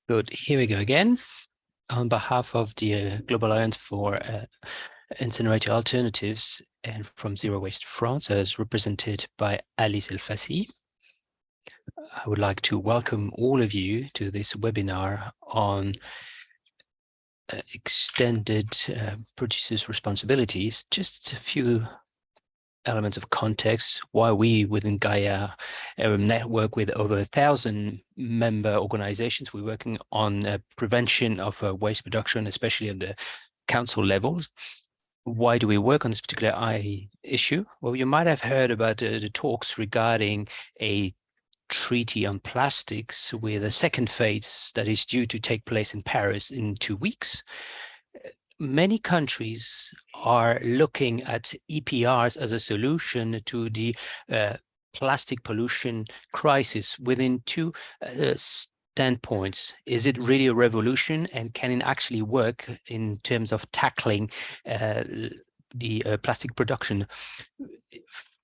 Good. Here we go again. On behalf of the Global Alliance for Incinerator Alternatives and from Zero Waste France, as represented by Alice Elfassi, I would like to welcome all of you to this webinar on extended producers' responsibilities. Just a few elements of context why we within Gaia network with over 1,000 member organizations. We're working on prevention of waste production, especially at the council levels. Why do we work on this particular issue? Well, you might have heard about the talks regarding a treaty on plastics with a second phase that is due to take place in Paris in 2 weeks. Many countries are looking at EPRs as a solution to the plastic pollution crisis within two standpoints. Is it really a revolution, and can it actually work in terms of tackling the plastic production?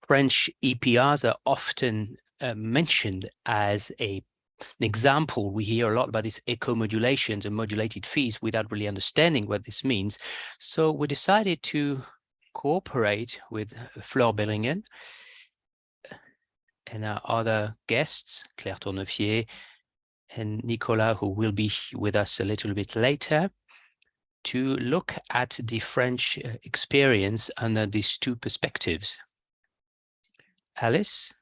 French EPRs are often mentioned as an example. We hear a lot about these eco-modulations and modulated fees without really understanding what this means. So we decided to cooperate with Fleur Bellingen and our other guests, Claire Tournefier and Nicolas, who will be with us a little bit later, to look at the French experience under these two perspectives. Alice,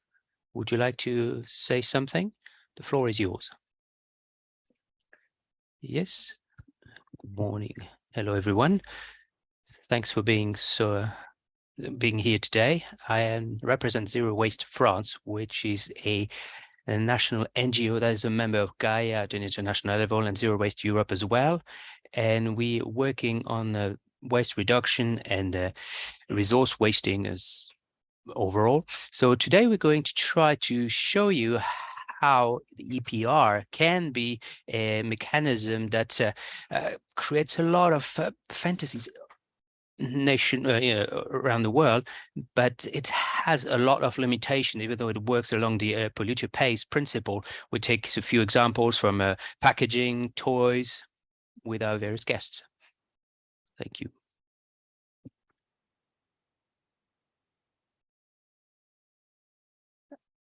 would you like to say something? The floor is yours. Yes. Good morning. Hello, everyone. Thanks for being here today. I represent Zero Waste France, which is a national NGO that is a member of Gaia at an international level and Zero Waste Europe as well. And we're working on waste reduction and resource wasting as overall. So today we're going to try to show you how the EPR can be a mechanism that creates a lot of fantasies around the world, but it has a lot of limitation, even though it works along the polluter pays principle. We take a few examples from packaging, toys, with our various guests. Thank you.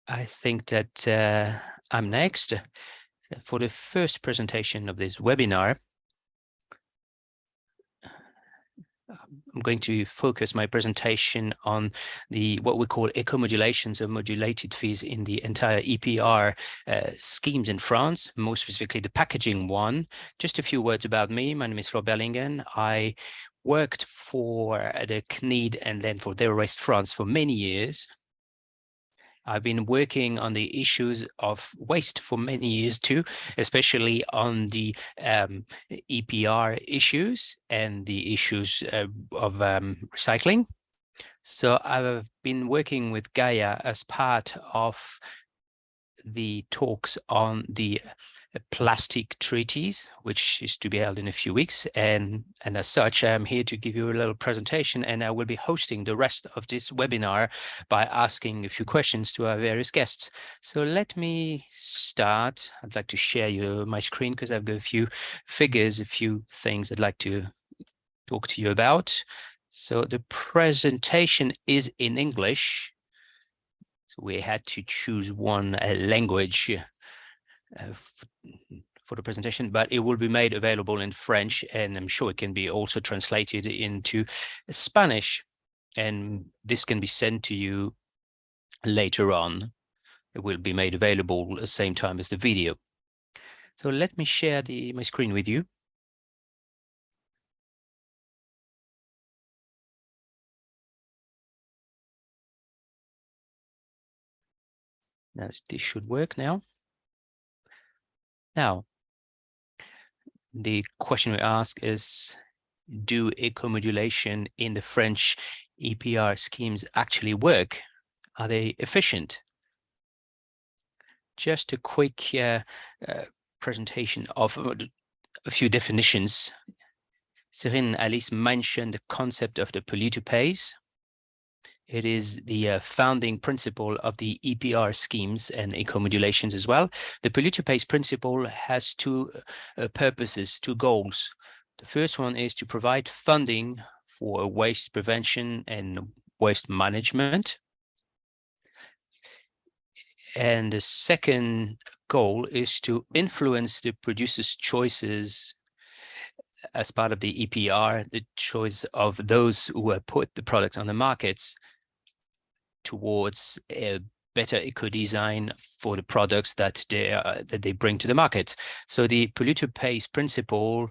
I think that I'm next. For the first presentation of this webinar, I'm going to focus my presentation on what we call eco-modulations or modulated fees in the entire EPR schemes in France, more specifically the packaging one. Just a few words about me. My name is Fleur Bellingen. I worked for the CNID and then for Zero Waste France for many years. I've been working on the issues of waste for many years too, especially on the EPR issues and the issues of recycling. So I've been working with Gaia as part of the talks on the plastic treaties, which is to be held in a few weeks. And as such, I'm here to give you a little presentation, and I will be hosting the rest of this webinar by asking a few questions to our various guests. So let me start. I'd like to share my screen because I've got a few figures, a few things I'd like to talk to you about. So the presentation is in English. So we had to choose one language for the presentation, but it will be made available in French, and I'm sure it can be also translated into Spanish, and this can be sent to you later on. It will be made available at the same time as the video. So let me share my screen with you. Now this should work now. Now, the question we ask is, do eco-modulation in the French EPR schemes actually work? Are they efficient? Just a quick presentation of a few definitions. Cyril and Alice mentioned the concept of the polluter pays. It is the founding principle of the EPR schemes and eco-modulations as well. The polluter pays principle has two purposes, two goals. The first one is to provide funding for waste prevention and waste management. And the second goal is to influence the producer's choices as part of the EPR, the choice of those who put the products on the markets towards a better eco-design for the products that they bring to the market. So the polluter pays principle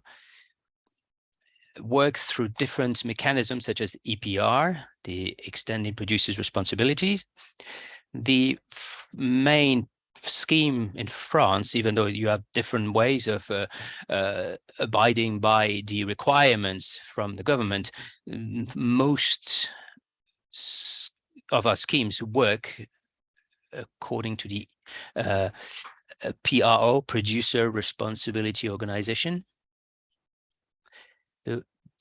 works through different mechanisms such as EPR, the extending producers' responsibilities. The main scheme in France, even though you have different ways of abiding by the requirements from the government, most of our schemes work according to the PRO, Producer Responsibility Organization.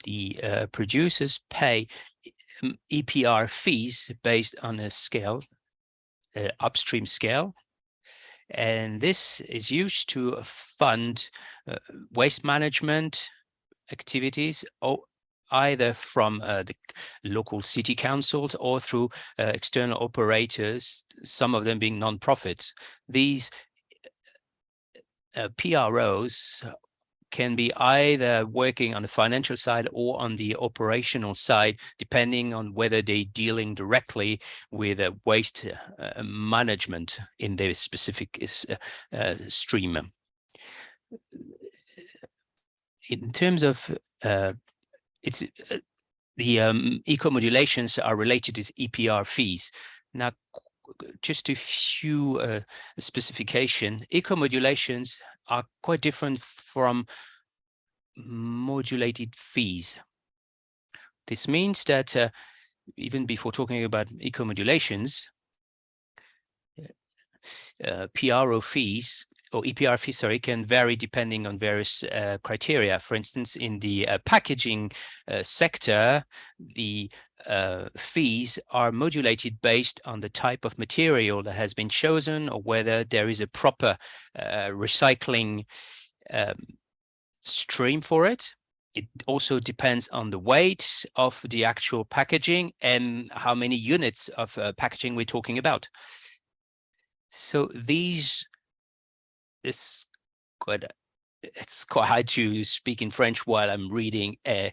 The producers pay EPR fees based on a scale, upstream scale, and this is used to fund waste management activities, either from the local city councils or through external operators, some of them being non-profits. These PROs can be either working on the financial side or on the operational side, depending on whether they're dealing directly with waste management in their specific stream. In terms of the eco-modulations are related to EPR fees. Now, just a few specification. Eco-modulations are quite different from modulated fees. This means that even before talking about eco-modulations, PRO fees or EPR fees, sorry, can vary depending on various criteria. For instance, in the packaging sector, the fees are modulated based on the type of material that has been chosen or whether there is a proper recycling stream for it. It also depends on the weight of the actual packaging and how many units of packaging we're talking about. So it's quite hard to speak in French while I'm reading an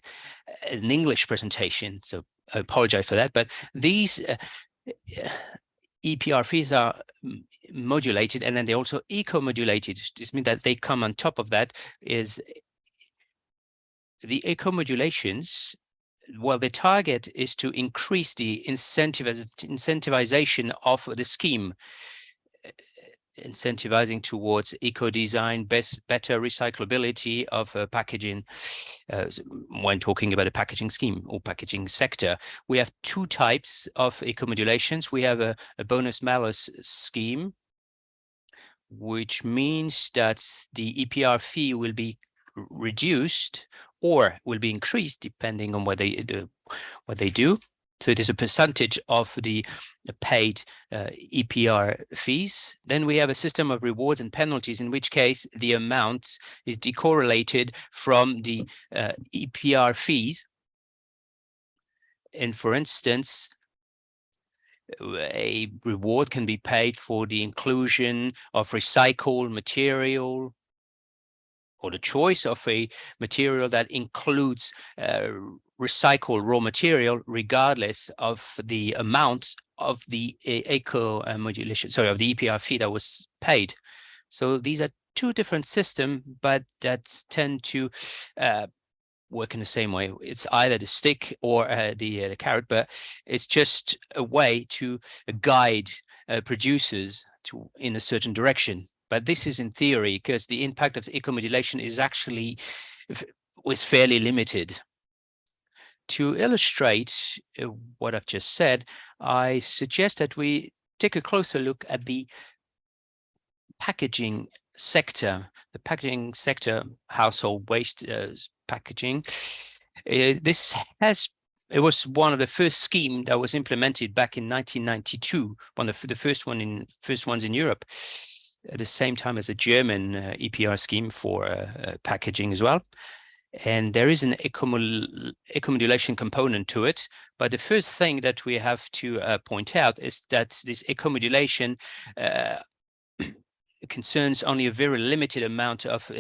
English presentation, so I apologize for that. But these EPR fees are modulated, and then they're also eco-modulated. This means that they come on top of that is the eco-modulations. Well, the target is to increase the incentivization of the scheme, incentivizing towards eco-design, better recyclability of packaging. When talking about a packaging scheme or packaging sector, we have two types of eco-modulations. We have a bonus-malus scheme, which means that the EPR fee will be reduced or will be increased depending on what they do. So it is a percentage of the paid EPR fees. Then we have a system of rewards and penalties, in which case the amount is decorrelated from the EPR fees. And for instance, a reward can be paid for the inclusion of recycled material, or the choice of a material that includes recycled raw material, regardless of the amount of the eco-modulation, sorry, of the EPR fee that was paid. So these are two different systems, but that tend to work in the same way. It's either the stick or the carrot, but it's just a way to guide producers in a certain direction. But this is in theory, because the impact of eco-modulation is actually was fairly limited. To illustrate what I've just said, I suggest that we take a closer look at the packaging sector, household waste packaging. This has It was one of the first scheme that was implemented back in 1992, one of the first ones in Europe, at the same time as the German EPR scheme for packaging as well. And there is an eco-modulation component to it. But the first thing that we have to point out is that this eco-modulation concerns only a very limited amount of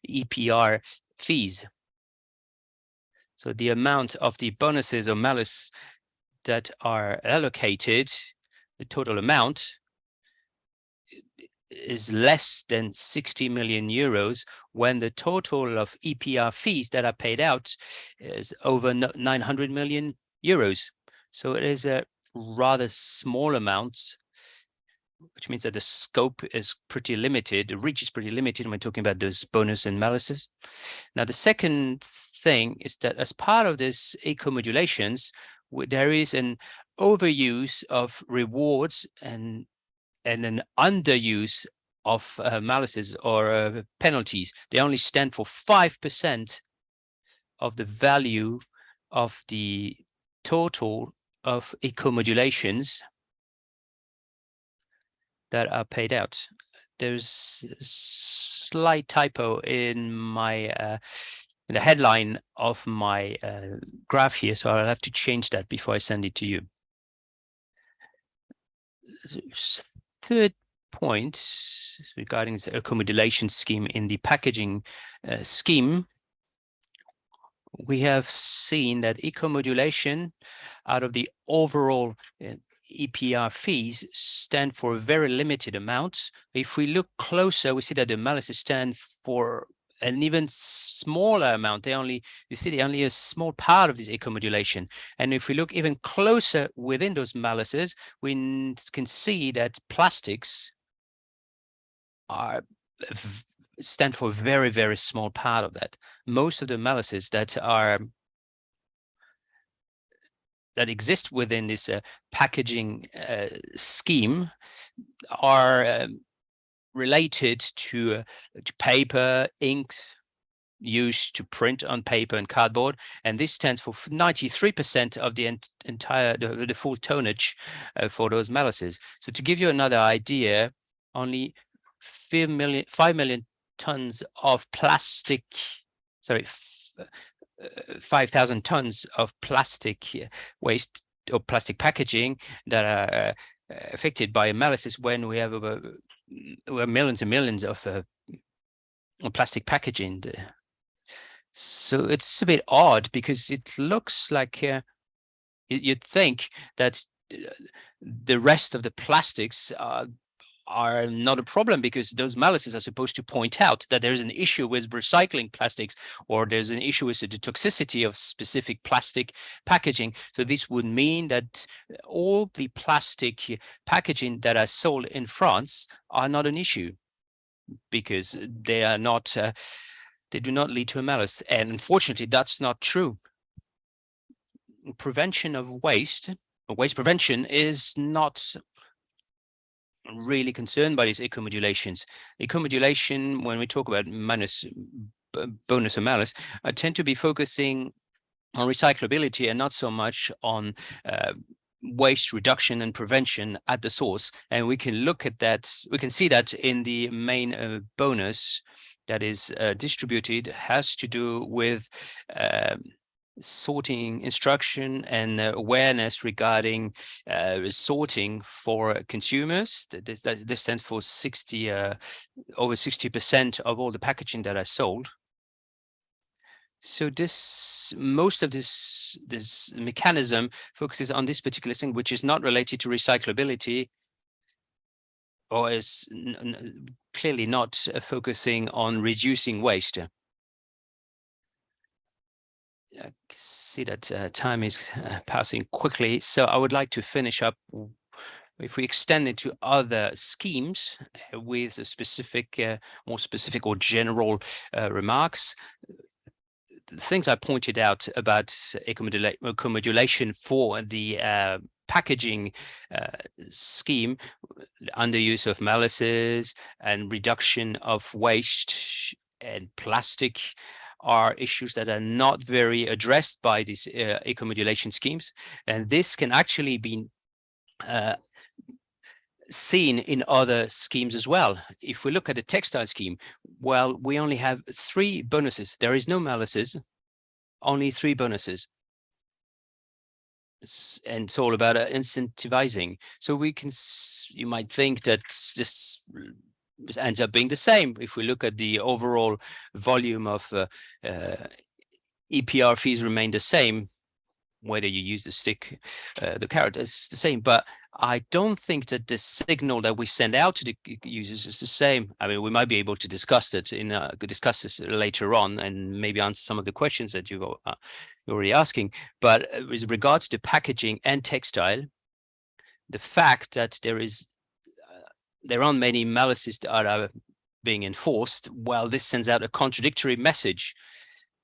EPR fees. So the amount of the bonuses or malus that are allocated, the total amount, is less than 60 million euros, when the total of EPR fees that are paid out is over 900 million euros. So it is a rather small amount, which means that the scope is pretty limited, the reach is pretty limited when talking about those bonus and maluses. Now, the second thing is that as part of this eco-modulations, there is an overuse of rewards and an underuse of maluses or penalties. They only stand for 5% of the value of the total of eco-modulations that are paid out. There's a slight typo in my the headline of my graph here, so I'll have to change that before I send it to you. Third point regarding the eco-modulation scheme in the packaging scheme, we have seen that eco-modulation out of the overall EPR fees stand for a very limited amount. If we look closer, we see that the maluses stand for an even smaller amount. They only a small part of this eco-modulation. And if we look even closer within those maluses, we can see that plastics stand for a very, very small part of that. Most of the maluses that exist within this packaging scheme are related to paper, inks used to print on paper and cardboard, and this stands for 93% of the the full tonnage for those maluses. So to give you another idea, only 5 million tons of plastic, sorry, 5,000 tons of plastic waste or plastic packaging that are affected by maluses, when we have millions and millions of plastic packaging. So it's a bit odd, because it looks like you'd think that the rest of the plastics are not a problem, because those maluses are supposed to point out that there's an issue with recycling plastics, or there's an issue with the toxicity of specific plastic packaging. So this would mean that all the plastic packaging that are sold in France are not an issue, because they are not they do not lead to a malus. And unfortunately, that's not true. Prevention of waste prevention is not really concerned by these eco-modulations. Eco-modulation, when we talk about bonus or malus, I tend to be focusing on recyclability and not so much on waste reduction and prevention at the source. And we can look at that, we can see that in the main bonus that is distributed, has to do with sorting instruction and awareness regarding sorting for consumers. This stands for over 60% of all the packaging that are sold. So most of this mechanism focuses on this particular thing, which is not related to recyclability, or is clearly not focusing on reducing waste. I see that time is passing quickly, so I would like to finish up. If we extend it to other schemes with a specific, more specific or general remarks, the things I pointed out about eco-modulation for the packaging scheme, underuse of maluses and reduction of waste and plastic, are issues that are not very addressed by these eco-modulation schemes, and this can actually be seen in other schemes as well. If we look at the textile scheme, well, we only have 3 bonuses. There is no maluses, only 3 bonuses. And it's all about incentivizing. So we can, you might think that this ends up being the same. If we look at the overall volume of EPR fees remain the same, whether you use the stick, the carrot, is the same. But I don't think that the signal that we send out to the users is the same. I mean, we might be able to discuss this later on and maybe answer some of the questions that you're already asking. But with regards to packaging and textile, the fact that there aren't many maluses that are being enforced, well, this sends out a contradictory message.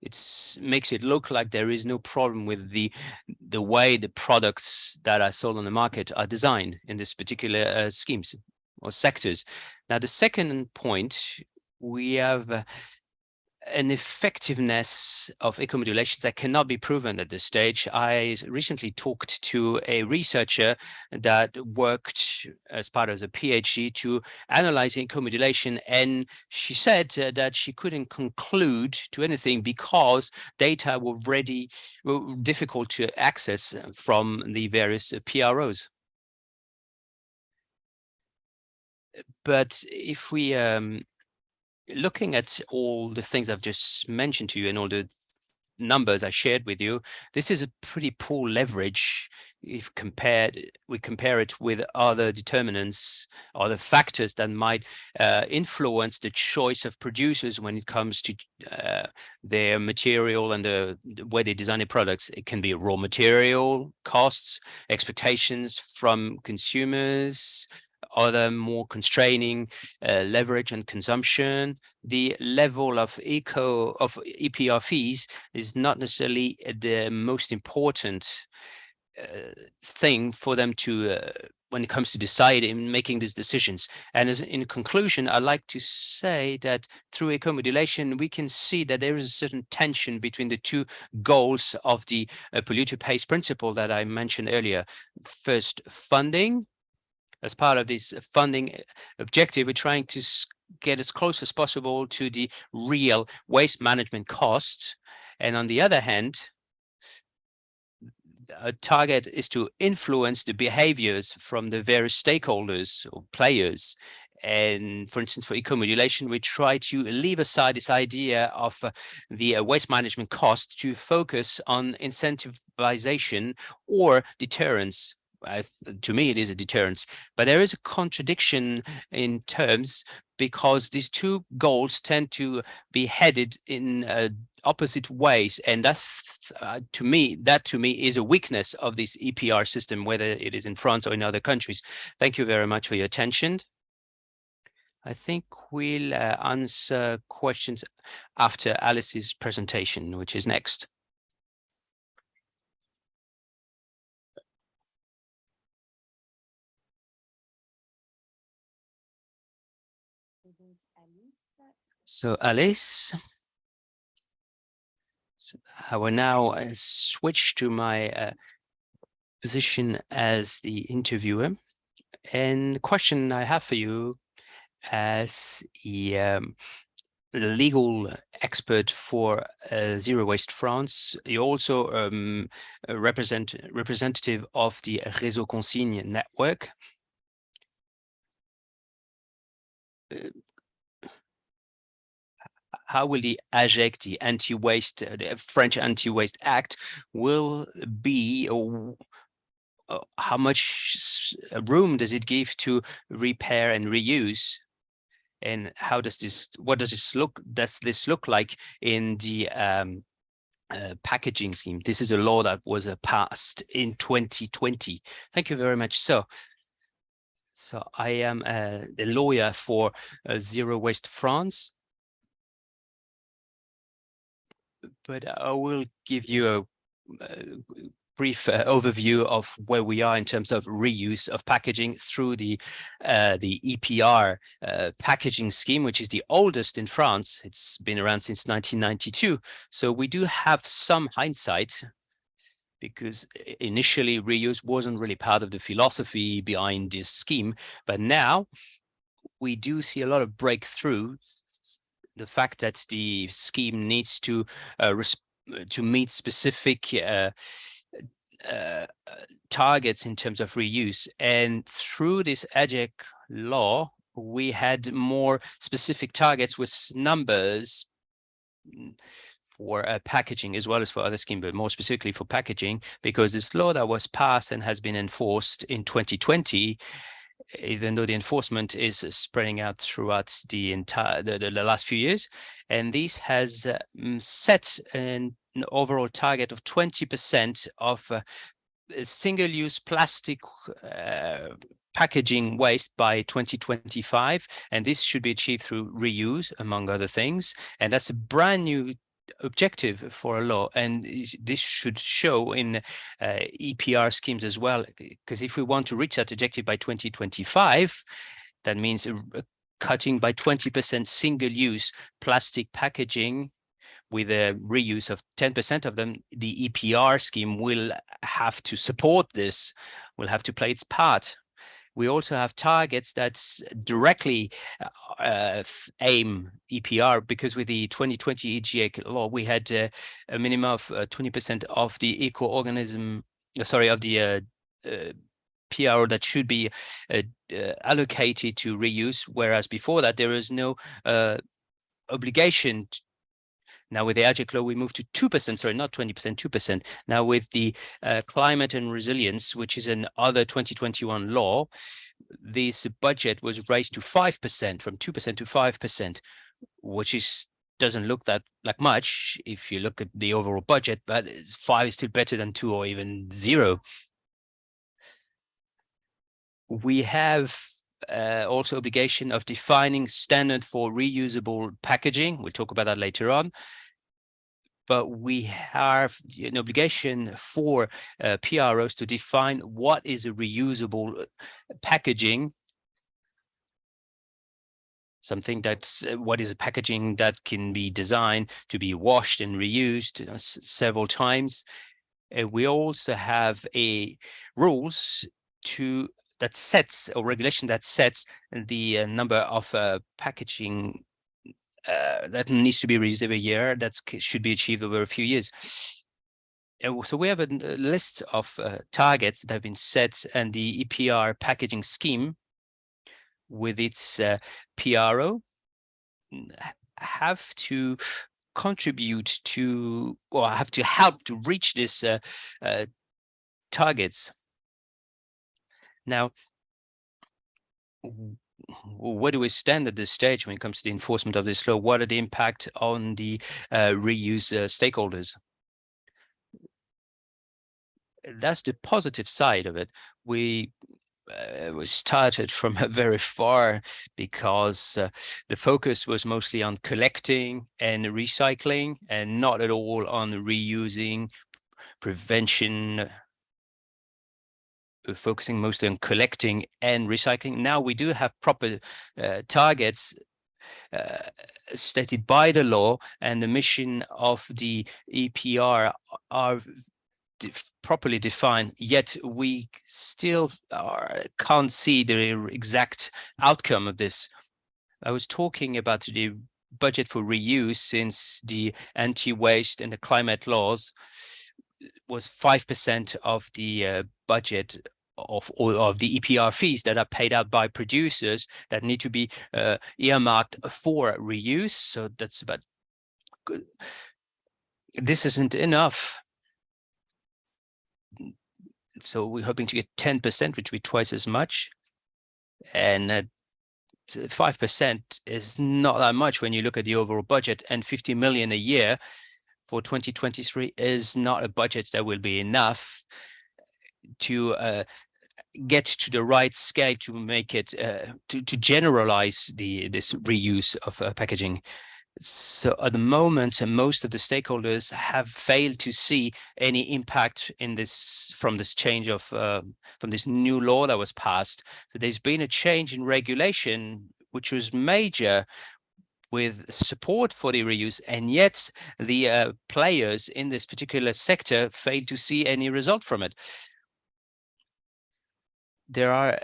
It makes it look like there is no problem with the way the products that are sold on the market are designed in this particular schemes or sectors. Now, the second point, we have an effectiveness of eco-modulations that cannot be proven at this stage. I recently talked to a researcher that worked as part of a PhD to analyze eco-modulation, and she said that she couldn't conclude to anything because data were difficult to access from the various PROs. But if we looking at all the things I've just mentioned to you and all the numbers I shared with you, this is a pretty poor leverage if we compare it with other determinants, other factors that might influence the choice of producers when it comes to their material and the way they design their products. It can be raw material costs, expectations from consumers, other more constraining leverage and consumption. The level of EPR fees is not necessarily the most important thing for them to when it comes to deciding, making these decisions. And as in conclusion, I'd like to say that through eco-modulation, we can see that there is a certain tension between the 2 goals of the polluter pays principle that I mentioned earlier. First, funding. As part of this funding objective, we're trying to get as close as possible to the real waste management costs. And on the other hand, a target is to influence the behaviors from the various stakeholders or players. And for instance, for eco-modulation, we try to leave aside this idea of the waste management cost to focus on incentivization or deterrence. To me, it is a deterrence, but there is a contradiction in terms because these 2 goals tend to be headed in opposite ways, and that's to me is a weakness of this EPR system, whether it is in France or in other countries. Thank you very much for your attention. I think we'll answer questions after Alice's presentation, which is next. So Alice, I will now switch to my position as the interviewer. And the question I have for you as a legal expert for Zero Waste France, you're also a representative of the Réseau Consigne network. How will the AGEC, the anti-waste, the French Anti-Waste Act, will be, or how much room does it give to repair and reuse? And how does this? What does this look? Does this look like in the packaging scheme? This is a law that was passed in 2020. Thank you very much. So I am the lawyer for Zero Waste France. But I will give you a brief overview of where we are in terms of reuse of packaging through the EPR packaging scheme, which is the oldest in France. It's been around since 1992. So we do have some hindsight, because initially reuse wasn't really part of the philosophy behind this scheme, but now we do see a lot of breakthrough. The fact that the scheme needs to meet specific targets in terms of reuse, and through this EGEC law, we had more specific targets with numbers for packaging as well as for other schemes, but more specifically for packaging, because this law that was passed and has been enforced in 2020, even though the enforcement is spreading out throughout the entire the last few years, and this has set an overall target of 20% of single-use plastic packaging waste by 2025, and this should be achieved through reuse, among other things, and that's a brand new objective for a law, and this should show in EPR schemes as well, because if we want to reach that objective by 2025, that means cutting by 20% single-use plastic packaging with a reuse of 10% of them. The EPR scheme will have to support this, will have to play its part. We also have targets that directly aim EPR, because with the 2020 EGEC law, we had a minimum of 20% of the eco-organism, of the PRO that should be allocated to reuse, whereas before that there is no obligation. Now with the EGEC law, we moved to 2%, sorry, not 20%, 2%. Now with the climate and resilience, which is another 2021 law, this budget was raised to 5%, from 2% to 5%, which doesn't look that like much if you look at the overall budget, but 5 is still better than 2 or even 0. We have also obligation of defining standard for reusable packaging. We'll talk about that later on. But we have an obligation for PROs to define what is a reusable packaging. Something that's what is a packaging that can be designed to be washed and reused several times. We also have rules that sets, or regulation that sets the number of packaging that needs to be reused every year, that should be achieved over a few years. So we have a list of targets that have been set, and the EPR packaging scheme with its PRO have to contribute to, or have to help to reach these targets. Now, where do we stand at this stage when it comes to the enforcement of this law? What are the impact on the reuse stakeholders? That's the positive side of it. We started from very far, because the focus was mostly on collecting and recycling, and not at all on reusing, prevention, focusing mostly on collecting and recycling. Now we do have proper targets stated by the law, and the mission of the EPR are properly defined, yet we still can't see the exact outcome of this. I was talking about the budget for reuse since the anti-waste and the climate laws was 5% of the budget of the EPR fees that are paid out by producers that need to be earmarked for reuse. So that's about good. This isn't enough. So we're hoping to get 10%, which would be twice as much. And 5% is not that much when you look at the overall budget, and 50 million a year for 2023 is not a budget that will be enough to get to the right scale to make it to generalize this reuse of packaging. So at the moment, most of the stakeholders have failed to see any impact in this from this change of from this new law that was passed. So there's been a change in regulation, which was major, with support for the reuse, and yet the players in this particular sector fail to see any result from it. There are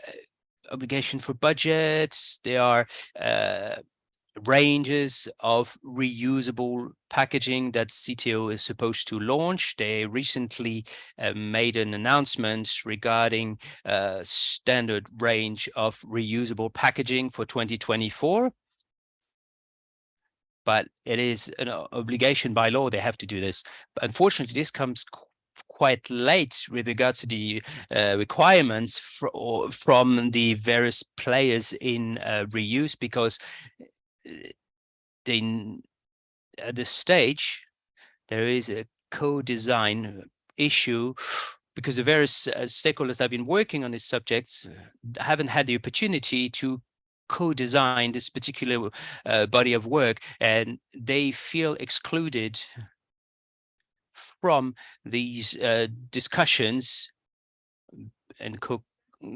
obligation for budgets, there are ranges of reusable packaging that CTO is supposed to launch. They recently made an announcement regarding standard range of reusable packaging for 2024. But it is an obligation by law. They have to do this. But unfortunately, this comes quite late with regards to the requirements from the various players in reuse, because at this stage, there is a co-design issue, because the various stakeholders that have been working on these subjects haven't had the opportunity to co-design this particular body of work, and they feel excluded from these discussions and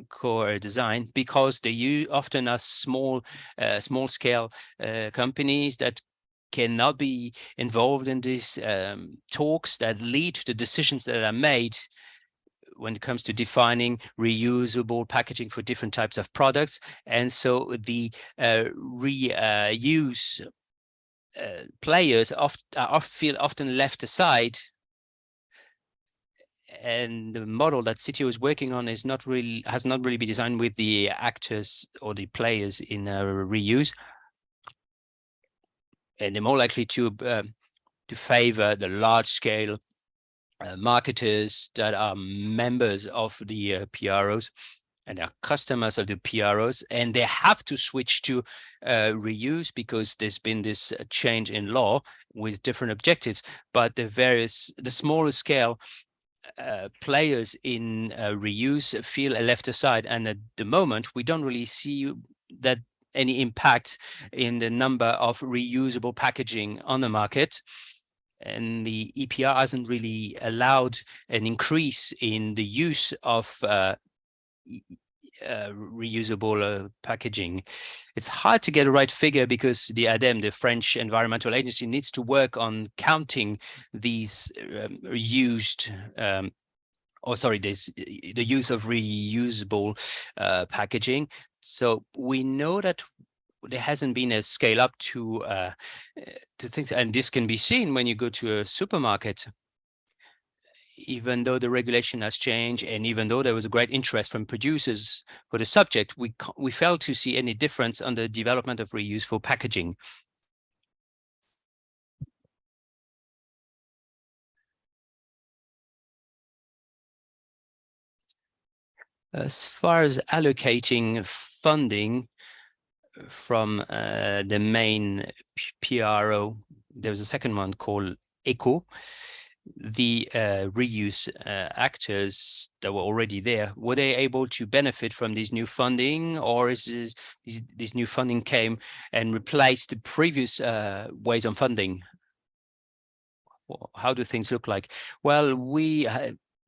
core design, because they often are small scale companies that cannot be involved in these talks that lead to the decisions that are made when it comes to defining reusable packaging for different types of products. And so the reuse players feel often left aside, and the model that CTO is working on has not really been designed with the actors or the players in reuse, and they're more likely to favor the large scale marketers that are members of the PROs and are customers of the PROs, and they have to switch to reuse because there's been this change in law with different objectives. But the smaller scale players in reuse feel left aside, and at the moment we don't really see that any impact in the number of reusable packaging on the market. And the EPR hasn't really allowed an increase in the use of reusable packaging. It's hard to get a right figure because the ADEME, the French Environmental Agency, needs to work on counting these used the use of reusable packaging. So we know that there hasn't been a scale up to things, and this can be seen when you go to a supermarket. Even though the regulation has changed, and even though there was a great interest from producers for the subject, we failed to see any difference on the development of reuse for packaging. As far as allocating funding from the main PRO, there was a second one called ECO. The reuse actors that were already there, were they able to benefit from this new funding, or is this new funding came and replaced the previous ways of funding? How do things look like? Well, we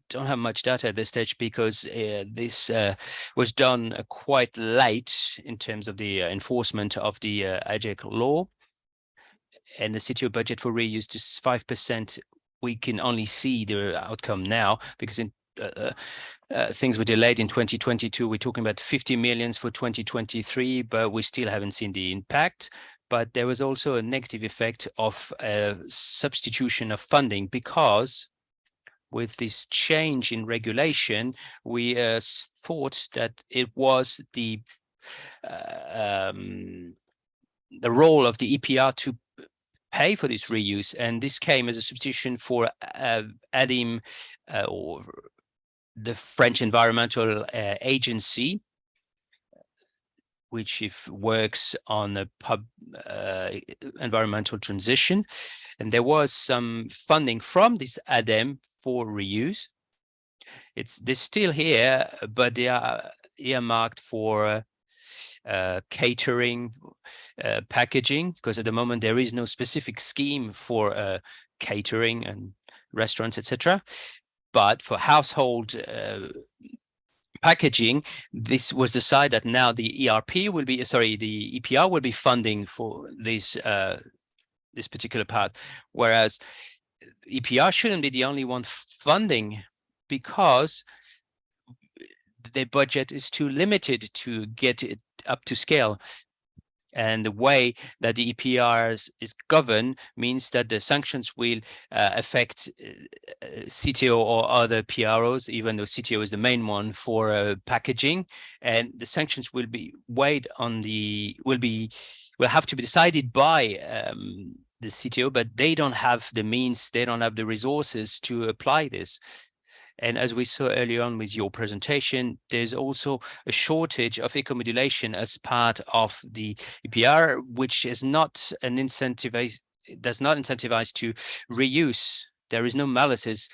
don't have much data at this stage because this was done quite late in terms of the enforcement of the AGEC law, and the CTO budget for reuse is 5%. We can only see the outcome now because things were delayed in 2022. We're talking about 50 million for 2023, but we still haven't seen the impact. But there was also a negative effect of substitution of funding, because with this change in regulation, we thought that it was the role of the EPR to pay for this reuse, and this came as a substitution for ADEME, or the French Environmental Agency, which works on a environmental transition. And there was some funding from this ADEME for reuse. They're still here, but they are earmarked for catering packaging, because at the moment there is no specific scheme for catering and restaurants, etc. But for household packaging, this was decided that now the EPR will be funding for this this particular part, whereas EPR shouldn't be the only one funding, because the budget is too limited to get it up to scale. And the way that the EPR is governed means that the sanctions will affect CTO or other PROs, even though CTO is the main one for packaging. And the sanctions will be weighed on will have to be decided by the CTO, but they don't have the means, they don't have the resources to apply this. And as we saw earlier on with your presentation, there's also a shortage of eco-modulation as part of the EPR, which is not an incentivize, does not incentivize to reuse. There is no analysis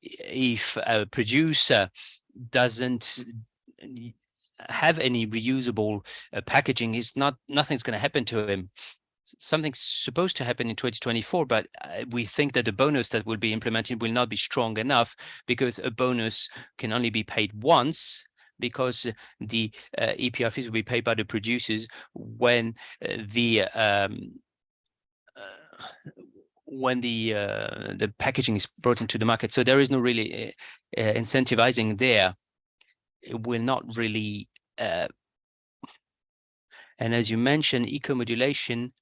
if a producer doesn't have any reusable packaging, nothing's going to happen to him. Something's supposed to happen in 2024, but we think that the bonus that will be implemented will not be strong enough, because a bonus can only be paid once, because the EPR fees will be paid by the producers when the packaging is brought into the market. So there is no really incentivizing there. It will not really, and as you mentioned, eco-modulation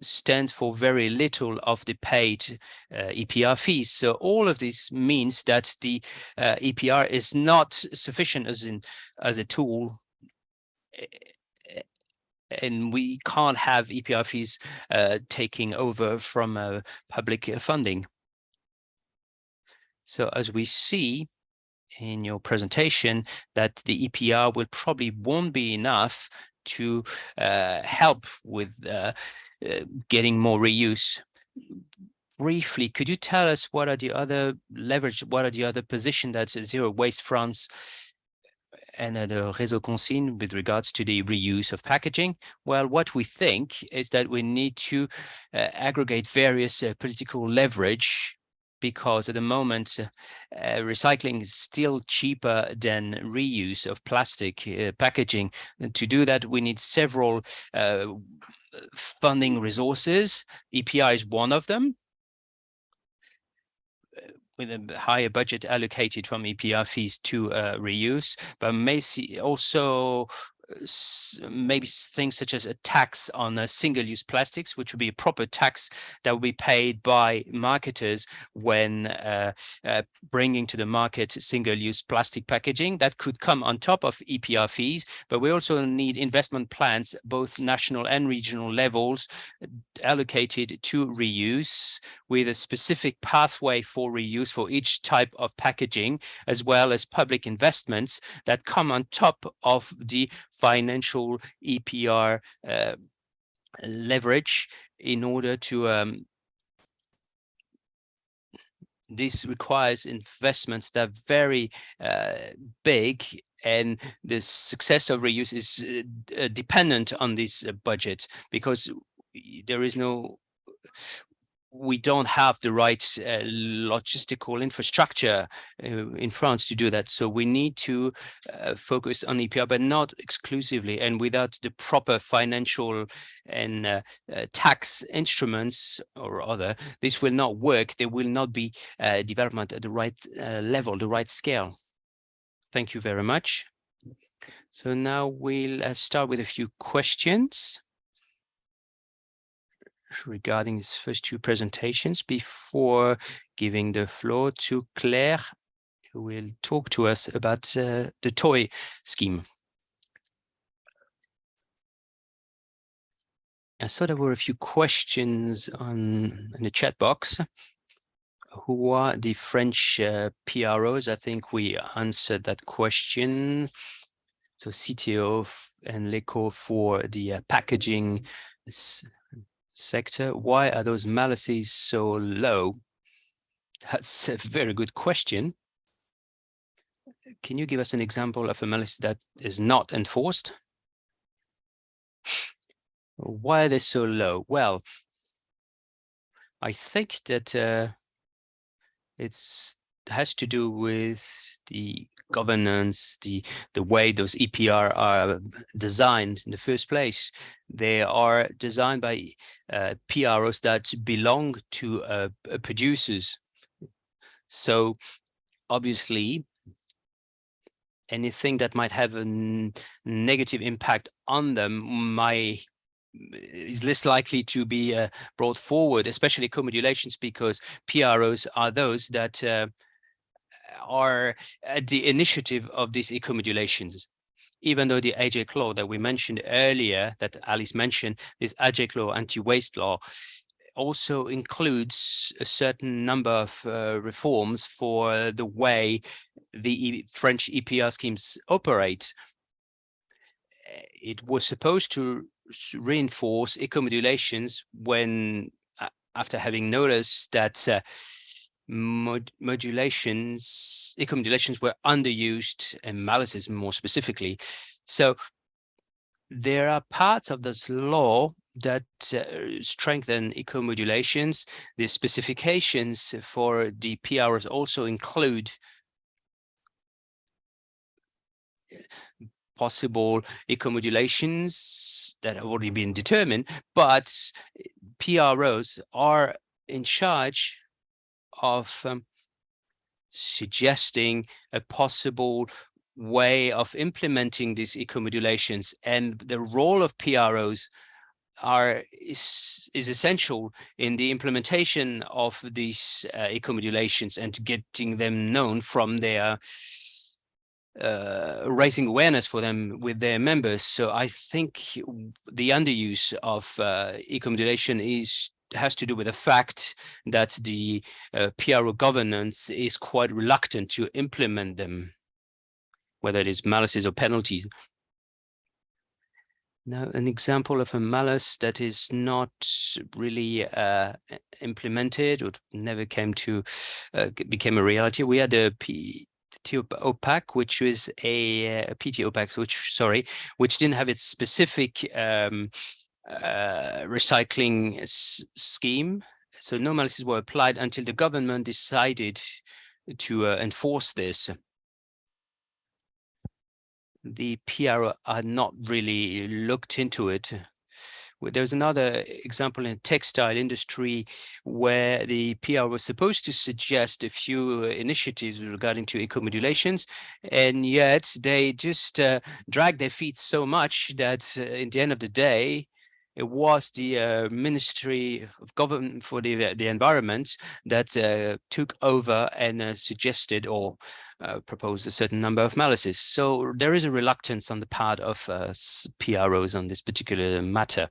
stands for very little of the paid EPR fees. So all of this means that the EPR is not sufficient as a tool, and we can't have EPR fees taking over from public funding. So as we see in your presentation, that the EPR will probably won't be enough to help with getting more reuse. Briefly, could you tell us what are the other leverage, what are the other positions that Zero Waste France and the Réseau Consigne with regards to the reuse of packaging? Well, what we think is that we need to aggregate various political leverage, because at the moment, recycling is still cheaper than reuse of plastic packaging. And to do that, we need several funding resources. EPR is one of them, with a higher budget allocated from EPR fees to reuse, but also maybe things such as a tax on single-use plastics, which would be a proper tax that will be paid by marketers when bringing to the market single-use plastic packaging. That could come on top of EPR fees, but we also need investment plans, both national and regional levels, allocated to reuse, with a specific pathway for reuse for each type of packaging, as well as public investments that come on top of the financial EPR leverage, in order to this requires investments that are very big, and the success of reuse is dependent on this budget, because there is no, we don't have the right logistical infrastructure in France to do that. So we need to focus on EPR, but not exclusively. And without the proper financial and tax instruments or other, this will not work. There will not be development at the right level, the right scale. Thank you very much. So now we'll start with a few questions regarding these first two presentations, before giving the floor to Claire, who will talk to us about the toy scheme. I saw there were a few questions in the chat box. Who are the French PROs? I think we answered that question. So CTO and LECO for the packaging sector. Why are those malices so low? That's a very good question. Can you give us an example of a malus that is not enforced? Why are they so low? Well, I think that it has to do with the governance, the way those EPR are designed in the first place. They are designed by PROs that belong to producers. So obviously, anything that might have a negative impact on them is less likely to be brought forward, especially co-modulations, because PROs are those that are at the initiative of these eco-modulations. Even though the AJ law that we mentioned earlier, that Alice mentioned, this AJ law, anti-waste law, also includes a certain number of reforms for the way the French EPR schemes operate. It was supposed to reinforce eco-modulations when, after having noticed that eco-modulations were underused, and malices more specifically. So there are parts of this law that strengthen eco-modulations. The specifications for the PRs also include possible eco-modulations that have already been determined, but PROs are in charge of suggesting a possible way of implementing these eco-modulations, and the role of PROs is essential in the implementation of these eco-modulations and getting them known from their raising awareness for them with their members. So I think the underuse of eco-modulation has to do with the fact that the PRO governance is quite reluctant to implement them, whether it is malices or penalties. Now, an example of a malus that is not really implemented or never came to became a reality. We had a PT-OPAC, which was a PT-OPAC, which didn't have its specific recycling scheme. So no malices were applied until the government decided to enforce this. The PRO had not really looked into it. There's another example in the textile industry where the PR was supposed to suggest a few initiatives regarding to eco-modulations, and yet they just dragged their feet so much that in the end of the day, it was the Ministry of Government for the Environment that took over and suggested or proposed a certain number of malices. So there is a reluctance on the part of PROs on this particular matter.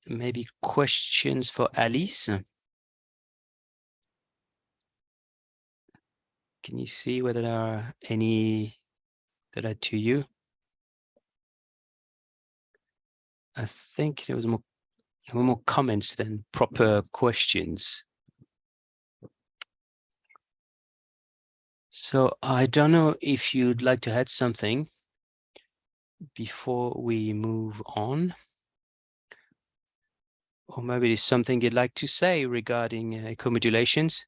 Maybe questions for Alice? Can you see whether there are any that are to you? I think there was more comments than proper questions. So I don't know if you'd like to add something before we move on. Or maybe there's something you'd like to say regarding eco-modulations.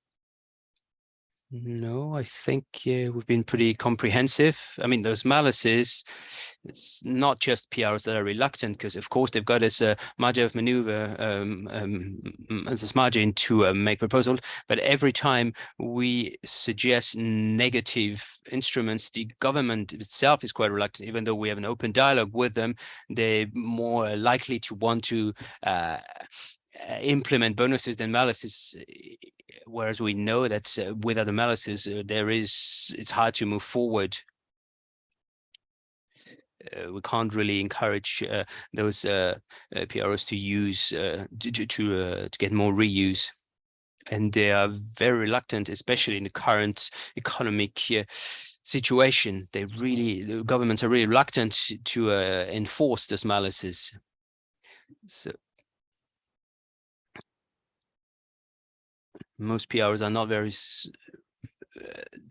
No, I think we've been pretty comprehensive. I mean, those malices, it's not just PRs that are reluctant, because of course they've got this margin of maneuver, this margin to make proposals. But every time we suggest negative instruments, the government itself is quite reluctant. Even though we have an open dialogue with them, they're more likely to want to implement bonuses than malices, whereas we know that without the malices, it's hard to move forward. We can't really encourage those PROs to use to get more reuse, and they are very reluctant, especially in the current economic situation. The governments are really reluctant to enforce those malices. So most PRs are not very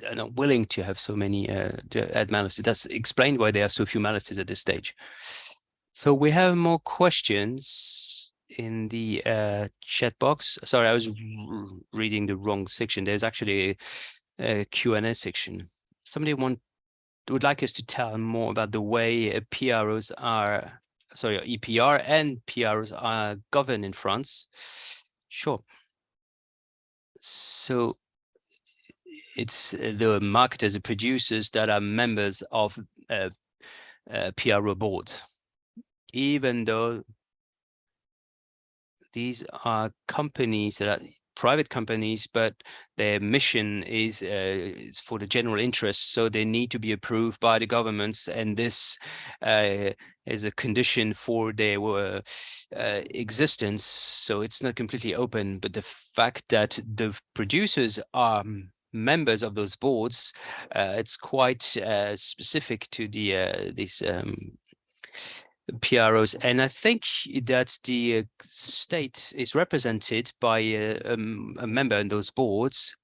are not willing to have so many to add malices. That's explained why there are so few malices at this stage. So we have more questions in the chat box. Sorry, I was reading the wrong section. There's actually a Q&A section. Somebody would like us to tell more about the way PROs are, sorry, EPR and PROs are governed in France. Sure. So it's the marketers, the producers that are members of PRO boards, even though these are companies that are private companies, but their mission is for the general interest, so they need to be approved by the governments, and this is a condition for their existence. So it's not completely open, but the fact that the producers are members of those boards, it's quite specific to the these PROs, and I think that the state is represented by a member in those boards,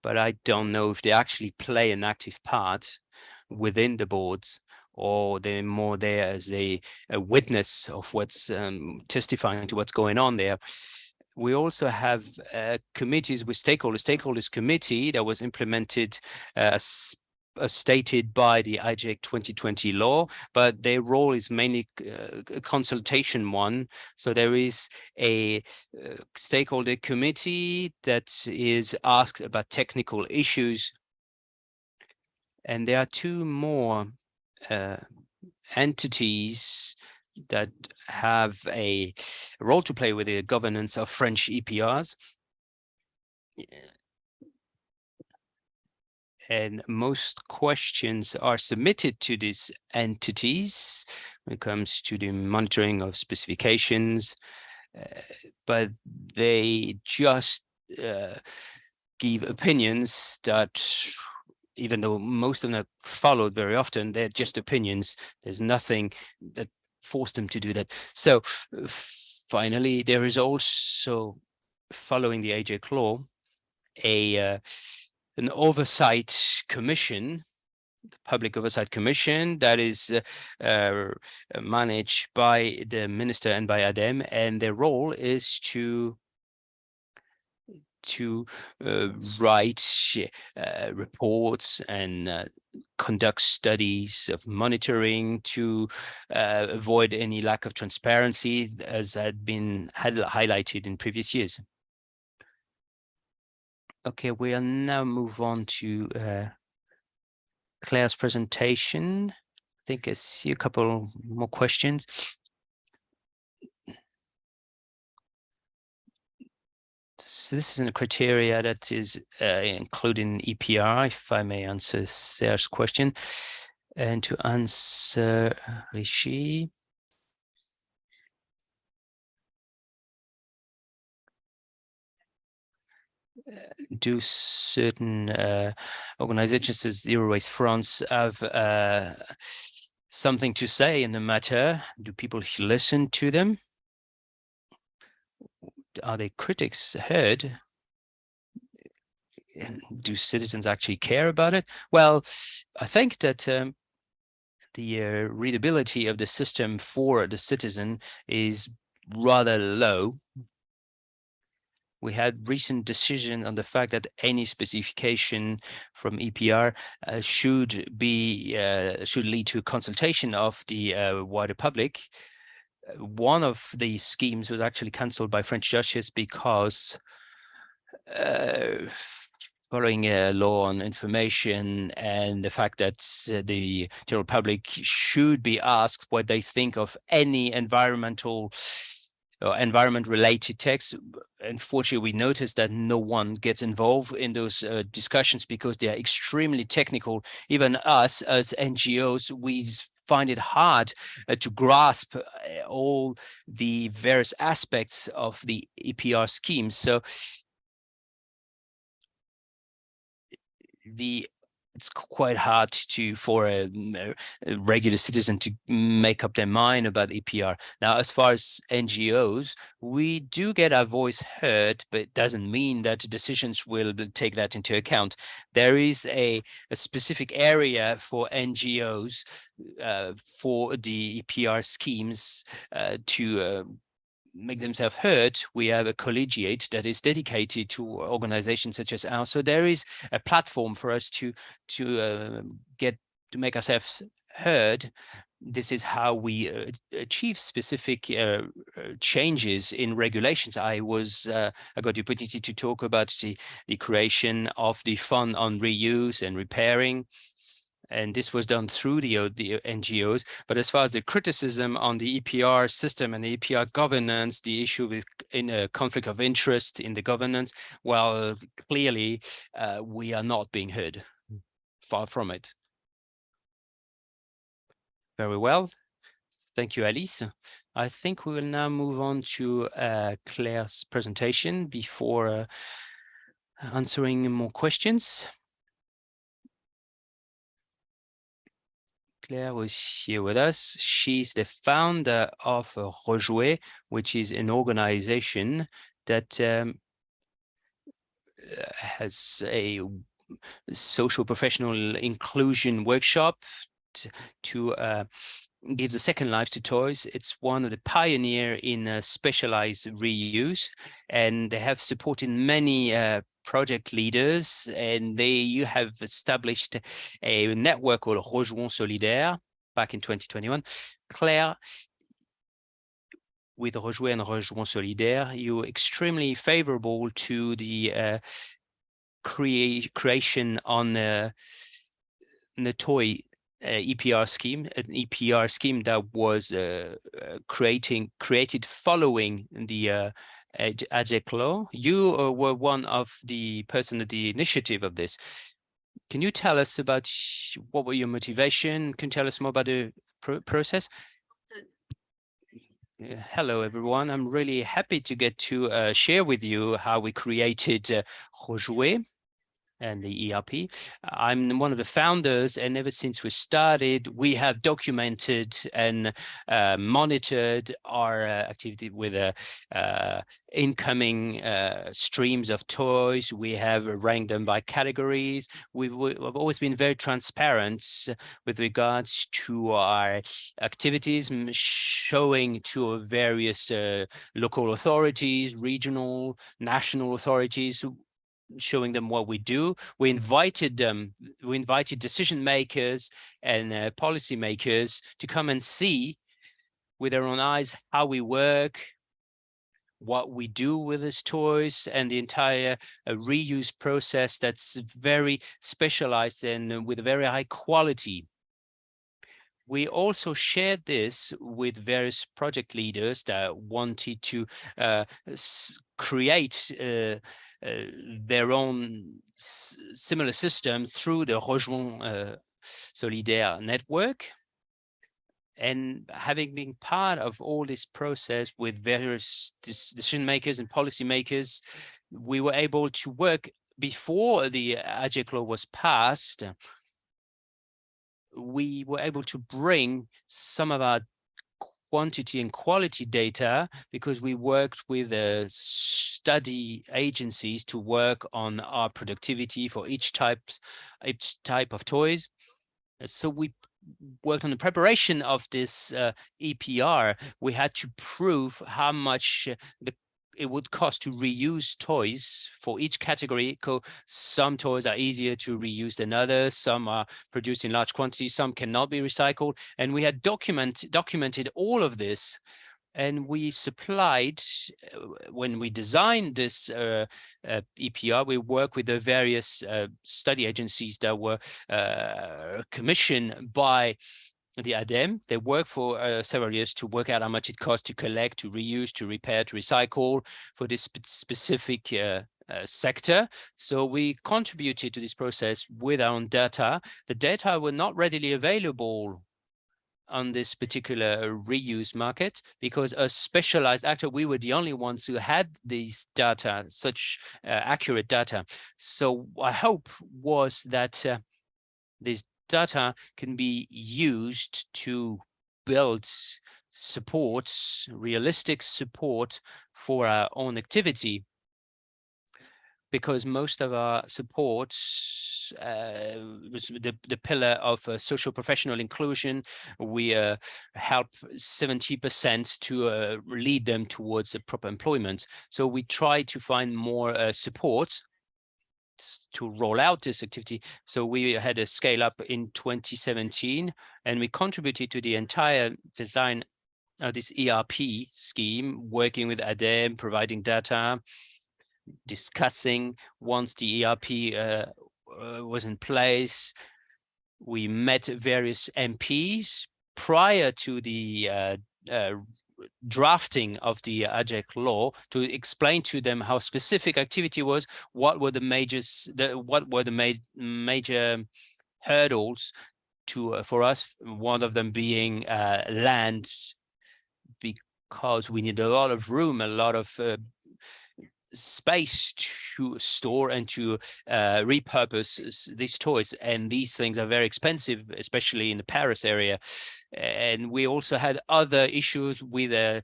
but I don't know if they actually play an active part within the boards, or they're more there as a witness of what's testifying to what's going on there. We also have committees with stakeholders. Stakeholders committee that was implemented as stated by the IJEC 2020 law, but their role is mainly a consultation one. So there is a stakeholder committee that is asked about technical issues. And there are two more entities that have a role to play with the governance of French EPRs. And most questions are submitted to these entities when it comes to the monitoring of specifications, but they just give opinions that, even though most of them are followed very often, they're just opinions. There's nothing that forced them to do that. So finally, there is also, following the AJ law, an oversight commission, the Public Oversight Commission, that is managed by the minister and by ADEME, and their role is to write reports and conduct studies of monitoring to avoid any lack of transparency, as had been highlighted in previous years. Okay, we'll now move on to Claire's presentation. I think I see a couple more questions. So this is a criteria that is included in EPR, if I may answer Serge's question. And to answer Rishi, do certain organizations as Zero Waste France have something to say in the matter? Do people listen to them? Are their critics heard? Do citizens actually care about it? Well, I think that the readability of the system for the citizen is rather low. We had recent decision on the fact that any specification from EPR should lead to a consultation of the wider public. One of the schemes was actually cancelled by French judges because following a law on information and the fact that the general public should be asked what they think of any environmental or environment-related texts. Unfortunately, we noticed that no one gets involved in those discussions because they are extremely technical. Even us as NGOs, we find it hard to grasp all the various aspects of the EPR scheme. So the it's quite hard for a regular citizen to make up their mind about EPR. Now, as far as NGOs, we do get our voice heard, but it doesn't mean that decisions will take that into account. There is a specific area for NGOs for the EPR schemes to make themselves heard. We have a collegiate that is dedicated to organizations such as ours. So there is a platform for us to make ourselves heard. This is how we achieve specific changes in regulations. I got the opportunity to talk about the creation of the fund on reuse and repairing. And this was done through the NGOs. But as far as the criticism on the EPR system and the EPR governance, the issue with a conflict of interest in the governance, well, clearly we are not being heard. Far from it. Very well. Thank you, Alice. I think we will now move on to Claire's presentation before answering more questions. Claire was here with us. She's the founder of Rejouer, which is an organization that has a social professional inclusion workshop to give the second life to toys. It's one of the pioneer in specialized reuse, and they have supported many project leaders, and you have established a network called Rejoins Solidaire back in 2021. Claire, with Rejouer and Rejoins Solidaire, you're extremely favorable to the creation on the toy EPR scheme, an EPR scheme that was created following the AGEC law. You were one of the person at the initiative of this. Can you tell us about what were your motivation? Can you tell us more about the process? Hello, everyone. I'm really happy to get to share with you how we created Rejouer and the ERP. I'm one of the founders, and ever since we started, we have documented and monitored our activity with incoming streams of toys. We have ranked them by categories. We've always been very transparent with regards to our activities, showing to various local authorities, regional, national authorities, showing them what we do. We invited decision makers and policy makers to come and see with their own eyes how we work, what we do with these toys, and the entire reuse process that's very specialized and with very high quality. We also shared this with various project leaders that wanted to create their own similar system through the Rejoins Solidaire network. And having been part of all this process with various decision makers and policy makers, we were able to work before the AGEC law was passed. We were able to bring some of our quantity and quality data because we worked with study agencies to work on our productivity for each type of toys. So we worked on the preparation of this EPR. We had to prove how much it would cost to reuse toys for each category. Some toys are easier to reuse than others. Some are produced in large quantities. Some cannot be recycled. And we had documented all of this. And we supplied, when we designed this EPR, we worked with the various study agencies that were commissioned by the ADEME. They worked for several years to work out how much it costs to collect, to reuse, to repair, to recycle for this specific sector. So we contributed to this process with our own data. The data were not readily available on this particular reuse market because as specialized actor, we were the only ones who had these data, such accurate data. So our hope was that this data can be used to build supports, realistic support for our own activity, because most of our supports was the pillar of social professional inclusion. We help 70% to lead them towards a proper employment. So we try to find more support to roll out this activity. So we had a scale up in 2017, and we contributed to the entire design of this ERP scheme, working with ADEME, providing data, discussing once the ERP was in place. We met various MPs prior to the drafting of the AJEC law to explain to them how specific activity was, what were the major hurdles to for us, one of them being land, because we need a lot of room, a lot of space to store and to repurpose these toys, and these things are very expensive, especially in the Paris area. And we also had other issues with the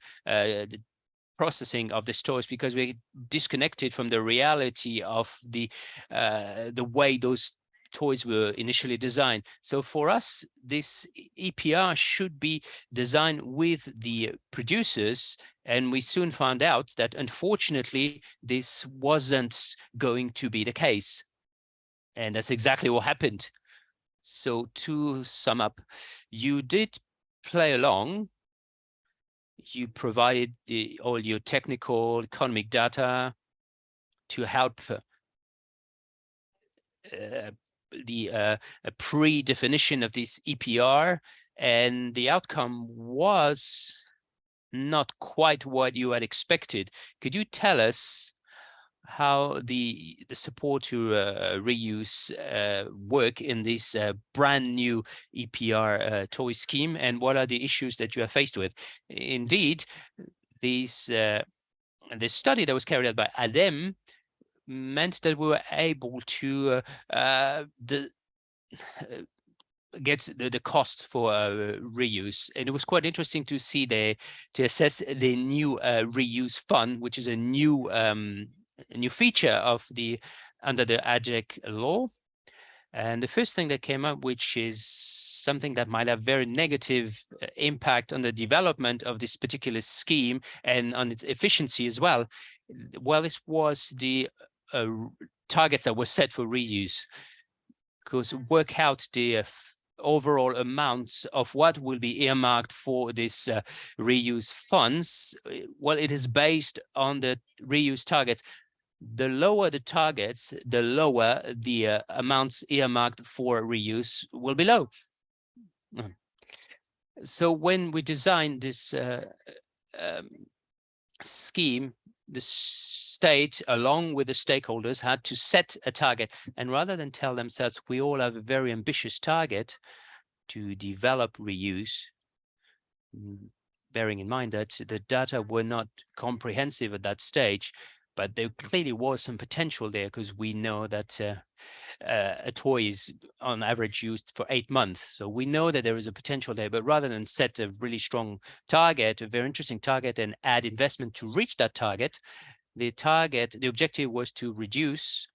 processing of these toys, because we disconnected from the reality of the way those toys were initially designed. So for us, this EPR should be designed with the producers, and we soon found out that unfortunately this wasn't going to be the case, and that's exactly what happened. So to sum up, you did play along, you provided all your technical economic data to help the pre-definition of this EPR, and the outcome was not quite what you had expected. Could you tell us how the support to reuse work in this brand new EPR toy scheme, and what are the issues that you are faced with? Indeed, this study that was carried out by ADEME meant that we were able to get the cost for reuse, and it was quite interesting to see to assess the new reuse fund, which is a new feature of under the AJEC law. And the first thing that came up, which is something that might have very negative impact on the development of this particular scheme and on its efficiency as well, this was the targets that were set for reuse, because work out the overall amounts of what will be earmarked for this reuse funds. Well, it is based on the reuse targets. The lower the targets, the lower the amounts earmarked for reuse will be low. So when we designed this scheme, the state, along with the stakeholders, had to set a target. And rather than tell themselves, we all have a very ambitious target to develop reuse, bearing in mind that the data were not comprehensive at that stage, but there clearly was some potential there, because we know that a toy is on average used for 8 months. So we know that there is a potential there, but rather than set a really strong target, a very interesting target, and add investment to reach that target, the objective was to reduce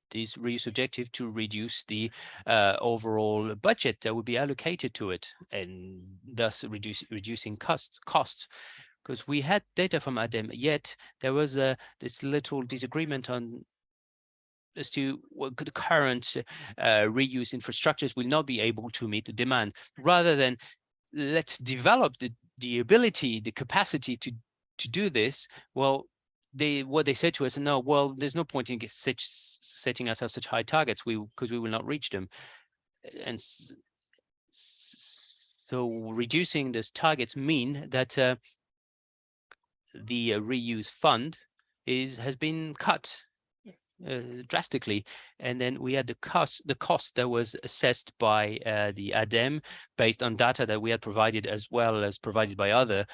this reuse objective, to reduce the overall budget that would be allocated to it, and thus reducing costs. Because we had data from ADEME, yet there was this little disagreement as to what the current reuse infrastructures will not be able to meet the demand. Rather than let's develop the ability, the capacity to do this, well, what they said to us, no, well, there's no point in setting ourselves such high targets, because we will not reach them. And so reducing those targets mean that the reuse fund has been cut drastically. And then we had the cost that was assessed by the ADEME based on data that we had provided, as well as provided by other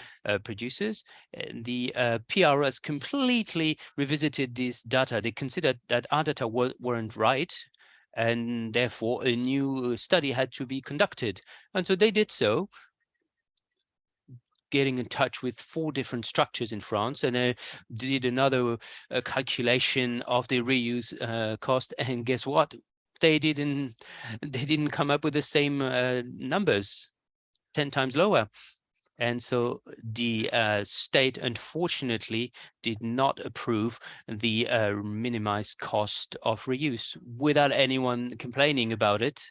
producers. And the PRS completely revisited this data. They considered that our data weren't right, and therefore a new study had to be conducted. And so they did so, getting in touch with 4 different structures in France, and did another calculation of the reuse cost. And guess what? They didn't come up with the same numbers, 10 times lower. And so the state, unfortunately, did not approve the minimized cost of reuse without anyone complaining about it.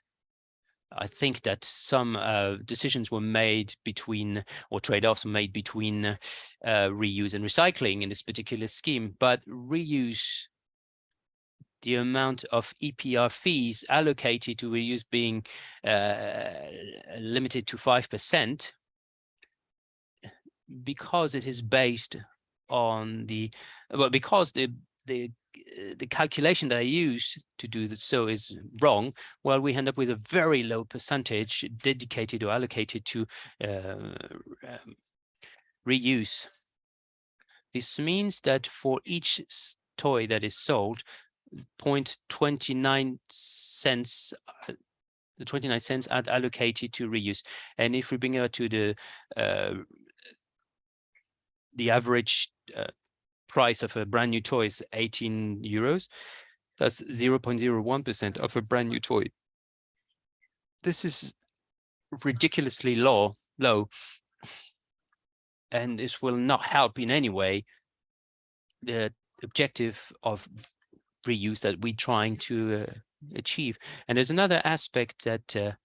I think that some decisions were made between, or trade-offs made between reuse and recycling in this particular scheme, but reuse, the amount of EPR fees allocated to reuse being limited to 5%, because it is based on because the calculation that I use to do so is wrong, well, we end up with a very low percentage dedicated or allocated to reuse. This means that for each toy that is sold, 0.29 cents, the 29 cents are allocated to reuse. And if we bring it to the average price of a brand new toy is 18 euros. That's 0.01% of a brand new toy. This is ridiculously low, and this will not help in any way the objective of reuse that we're trying to achieve. And there's another aspect that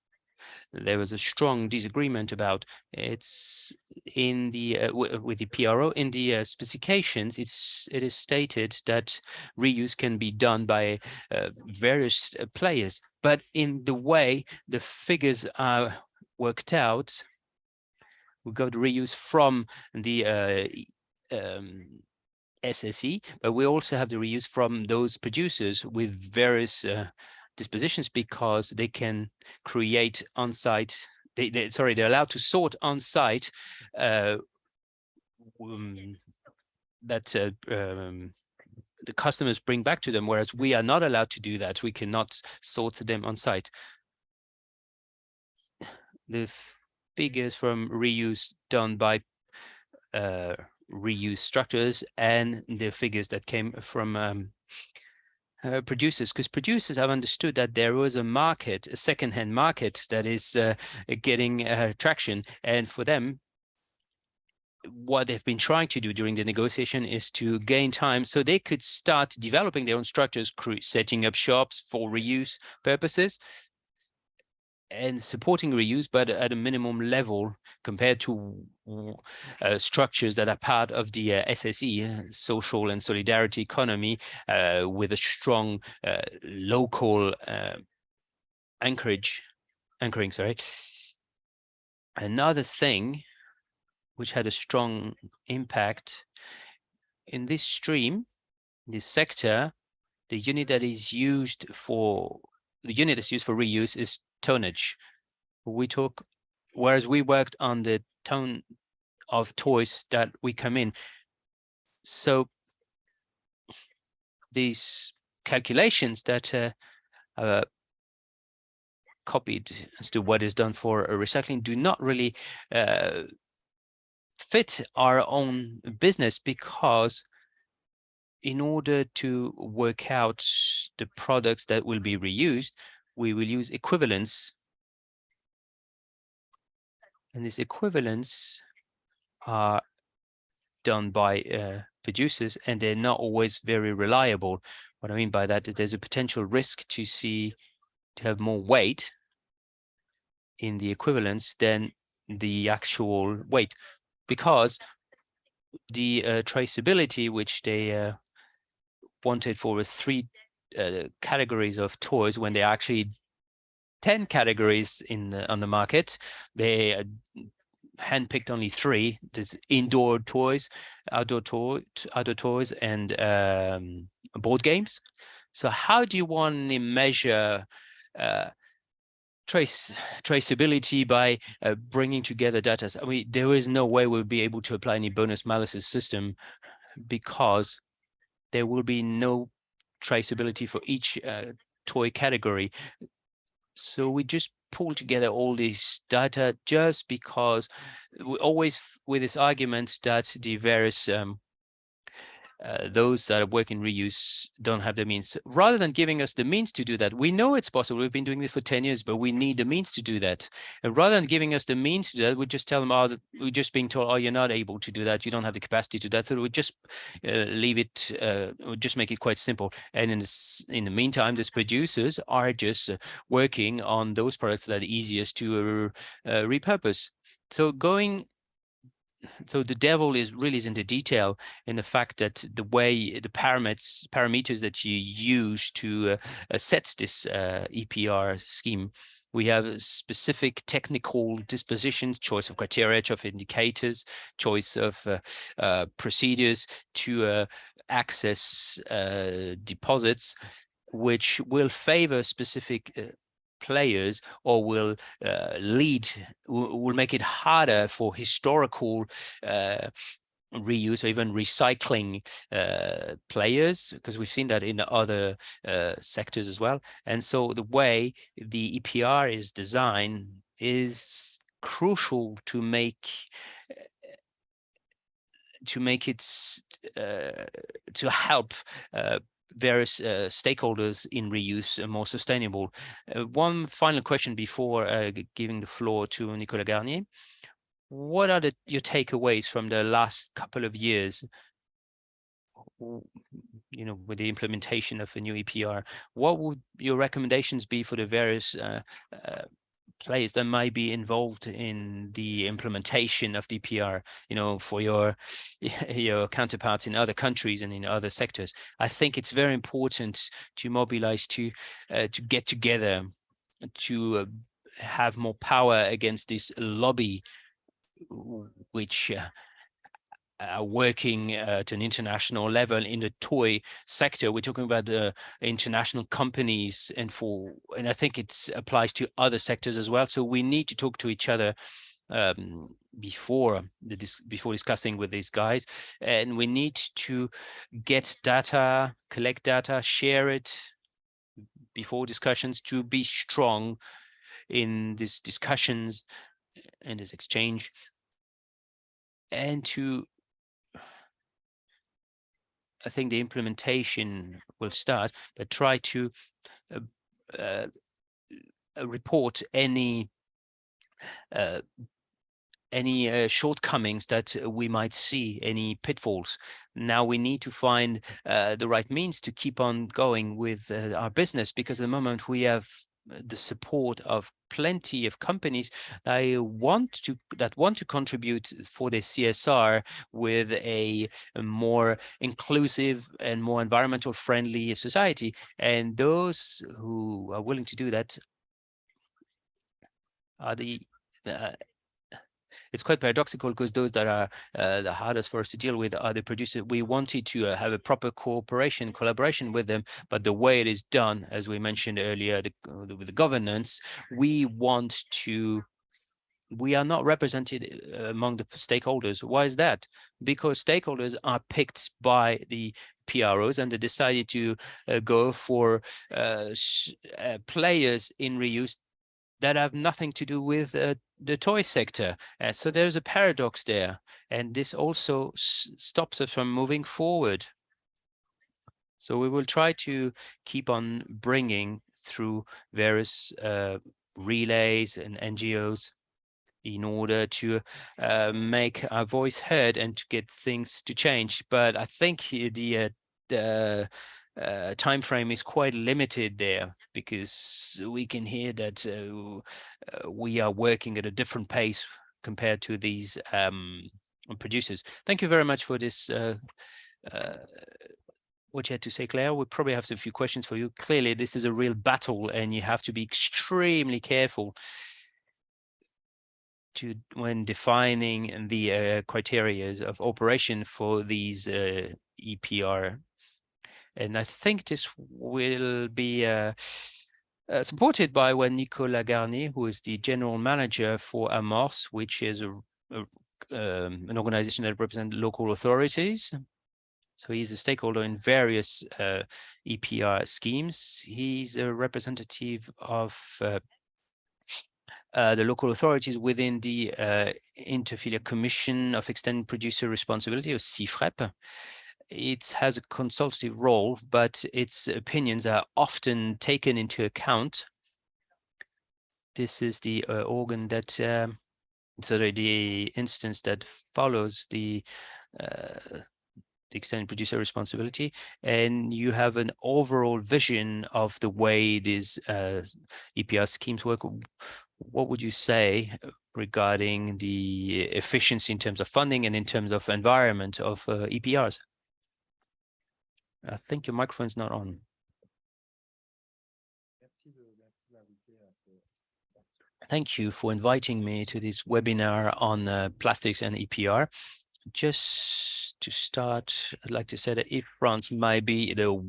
there was a strong disagreement about. It's in the with the PRO in the specifications. It is stated that reuse can be done by various players, but in the way the figures are worked out, we got reuse from the SSE, but we also have the reuse from those producers with various dispositions, because they can create on-site, they're allowed to sort on-site that the customers bring back to them, whereas we are not allowed to do that. We cannot sort them on-site. The figures from reuse done by reuse structures and the figures that came from producers, because producers have understood that there was a market, a second-hand market that is getting traction, and for them, what they've been trying to do during the negotiation is to gain time so they could start developing their own structures, setting up shops for reuse purposes and supporting reuse, but at a minimum level compared to structures that are part of the SSE, social and solidarity economy, with a strong local anchoring. Another thing which had a strong impact in this stream, this sector, the unit that's used for reuse is tonnage. Whereas we worked on the ton of toys that we come in. So these calculations that are copied as to what is done for recycling do not really fit our own business, because in order to work out the products that will be reused, we will use equivalents. And these equivalents are done by producers, and they're not always very reliable. What I mean by that is there's a potential risk to have more weight in the equivalents than the actual weight, because the traceability which they wanted for was 3 categories of toys, when there are actually 10 categories on the market. They handpicked only 3. There's indoor toys, outdoor toys, and board games. So how do you want to measure traceability by bringing together data? I mean, there is no way we'll be able to apply any bonus malus system, because there will be no traceability for each toy category. So we just pull together all this data just because we always with this argument that the various those that work in reuse don't have the means. Rather than giving us the means to do that, we know it's possible. We've been doing this for 10 years, but we need the means to do that. And rather than giving us the means to do that, we just tell them, oh, we're just being told, oh, you're not able to do that. You don't have the capacity to do that. So we just leave it, we just make it quite simple. And in the meantime, these producers are just working on those products that are easiest to repurpose. So the devil is in the detail, in the fact that the way the parameters that you use to set this EPR scheme, we have specific technical dispositions, choice of criteria, choice of indicators, choice of procedures to access deposits, which will favor specific players or will will make it harder for historical reuse or even recycling players, because we've seen that in other sectors as well. And so the way the EPR is designed is crucial to make it to help various stakeholders in reuse more sustainable. One final question before giving the floor to Nicolas Garnier. What are your takeaways from the last couple of years, with the implementation of a new EPR? What would your recommendations be for the various players that might be involved in the implementation of DPR, for your counterparts in other countries and in other sectors? I think it's very important to mobilize, to get together, to have more power against this lobby, which are working at an international level in the toy sector. We're talking about international companies, and I think it applies to other sectors as well. So we need to talk to each other before discussing with these guys, and we need to get data, collect data, share it before discussions, to be strong in these discussions and this exchange, and I think the implementation will start, but try to report any shortcomings that we might see, any pitfalls. Now we need to find the right means to keep on going with our business, because at the moment we have the support of plenty of companies that want to contribute for the CSR with a more inclusive and more environmental friendly society, and those who are willing to do that are it's quite paradoxical, because those that are the hardest for us to deal with are the producers. We wanted to have a proper collaboration with them, but the way it is done, as we mentioned earlier, with the governance, we are not represented among the stakeholders. Why is that? Because stakeholders are picked by the PROs, and they decided to go for players in reuse that have nothing to do with the toy sector. So there's a paradox there, and this also stops us from moving forward. So we will try to keep on bringing through various relays and NGOs in order to make our voice heard and to get things to change. But I think the time frame is quite limited there, because we can hear that we are working at a different pace compared to these producers. Thank you very much for this. What you had to say, Claire. We probably have a few questions for you. Clearly, this is a real battle, and you have to be extremely careful when defining the criteria of operation for these EPR. And I think this will be supported by Nicolas Garnier, who is the general manager for Amorce, which is an organization that represents local authorities. So he's a stakeholder in various EPR schemes. He's a representative of the local authorities within the Interfiliate Commission of Extended Producer Responsibility, or CIFREP. It has a consultative role, but its opinions are often taken into account. This is the organ that, so the instance that follows the extended producer responsibility, and you have an overall vision of the way these EPR schemes work. What would you say regarding the efficiency in terms of funding and in terms of environment of EPRs? I think your microphone's not on. Thank you for inviting me to this webinar on plastics and EPR. Just to start, I'd like to say that if France might be the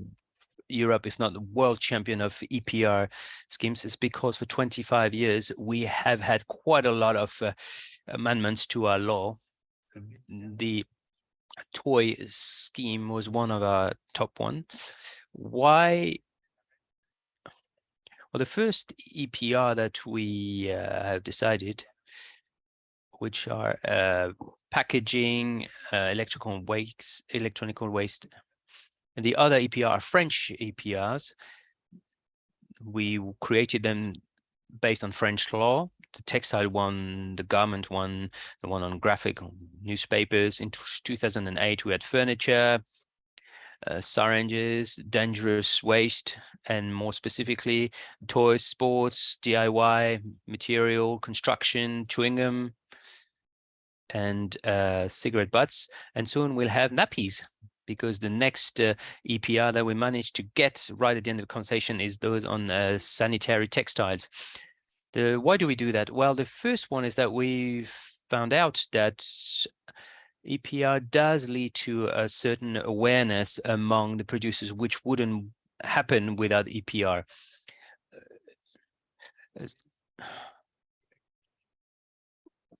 Europe, if not the world champion of EPR schemes, is because for 25 years, we have had quite a lot of amendments to our law. The toy scheme was one of our top ones. Why? Well, the first EPR that we have decided, which are packaging, electronic waste, and the other EPR are French EPRs. We created them based on French law, the textile one, the garment one, the one on graphic newspapers. In 2008, we had furniture, syringes, dangerous waste, and more specifically, toys, sports, DIY, material, construction, chewing gum, and cigarette butts. And soon we'll have nappies, because the next EPR that we managed to get right at the end of the conversation is those on sanitary textiles. Why do we do that? Well, the first one is that we found out that EPR does lead to a certain awareness among the producers, which wouldn't happen without EPR.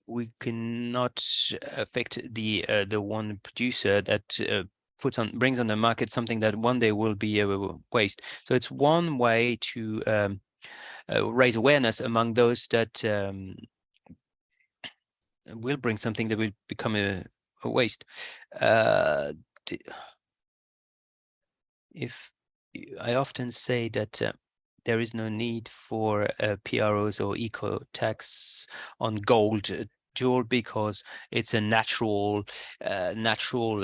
We cannot affect the one producer that brings on the market something that one day will be a waste. So it's one way to raise awareness among those that will bring something that will become a waste. If I often say that there is no need for PROs or eco tax on gold jewel, because it's a natural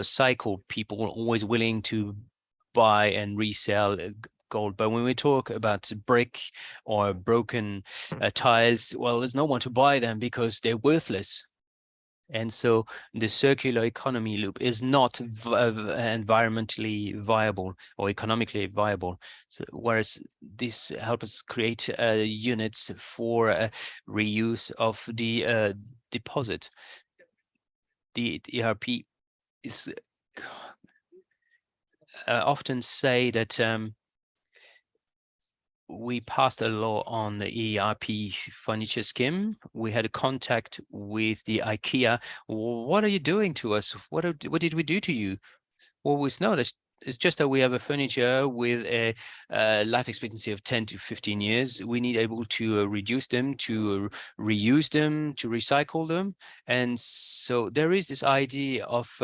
cycle. People are always willing to buy and resell gold. But when we talk about brick or broken tiles, well, there's no one to buy them because they're worthless. And so the circular economy loop is not environmentally viable or economically viable. So whereas this helps us create units for reuse of the deposit. The ERP is often say that we passed a law on the ERP furniture scheme. We had a contact with the IKEA. What are you doing to us? What did we do to you? Well, we know that it's just that we have a furniture with a life expectancy of 10 to 15 years. We need able to reduce them, to reuse them, to recycle them. And so there is this idea of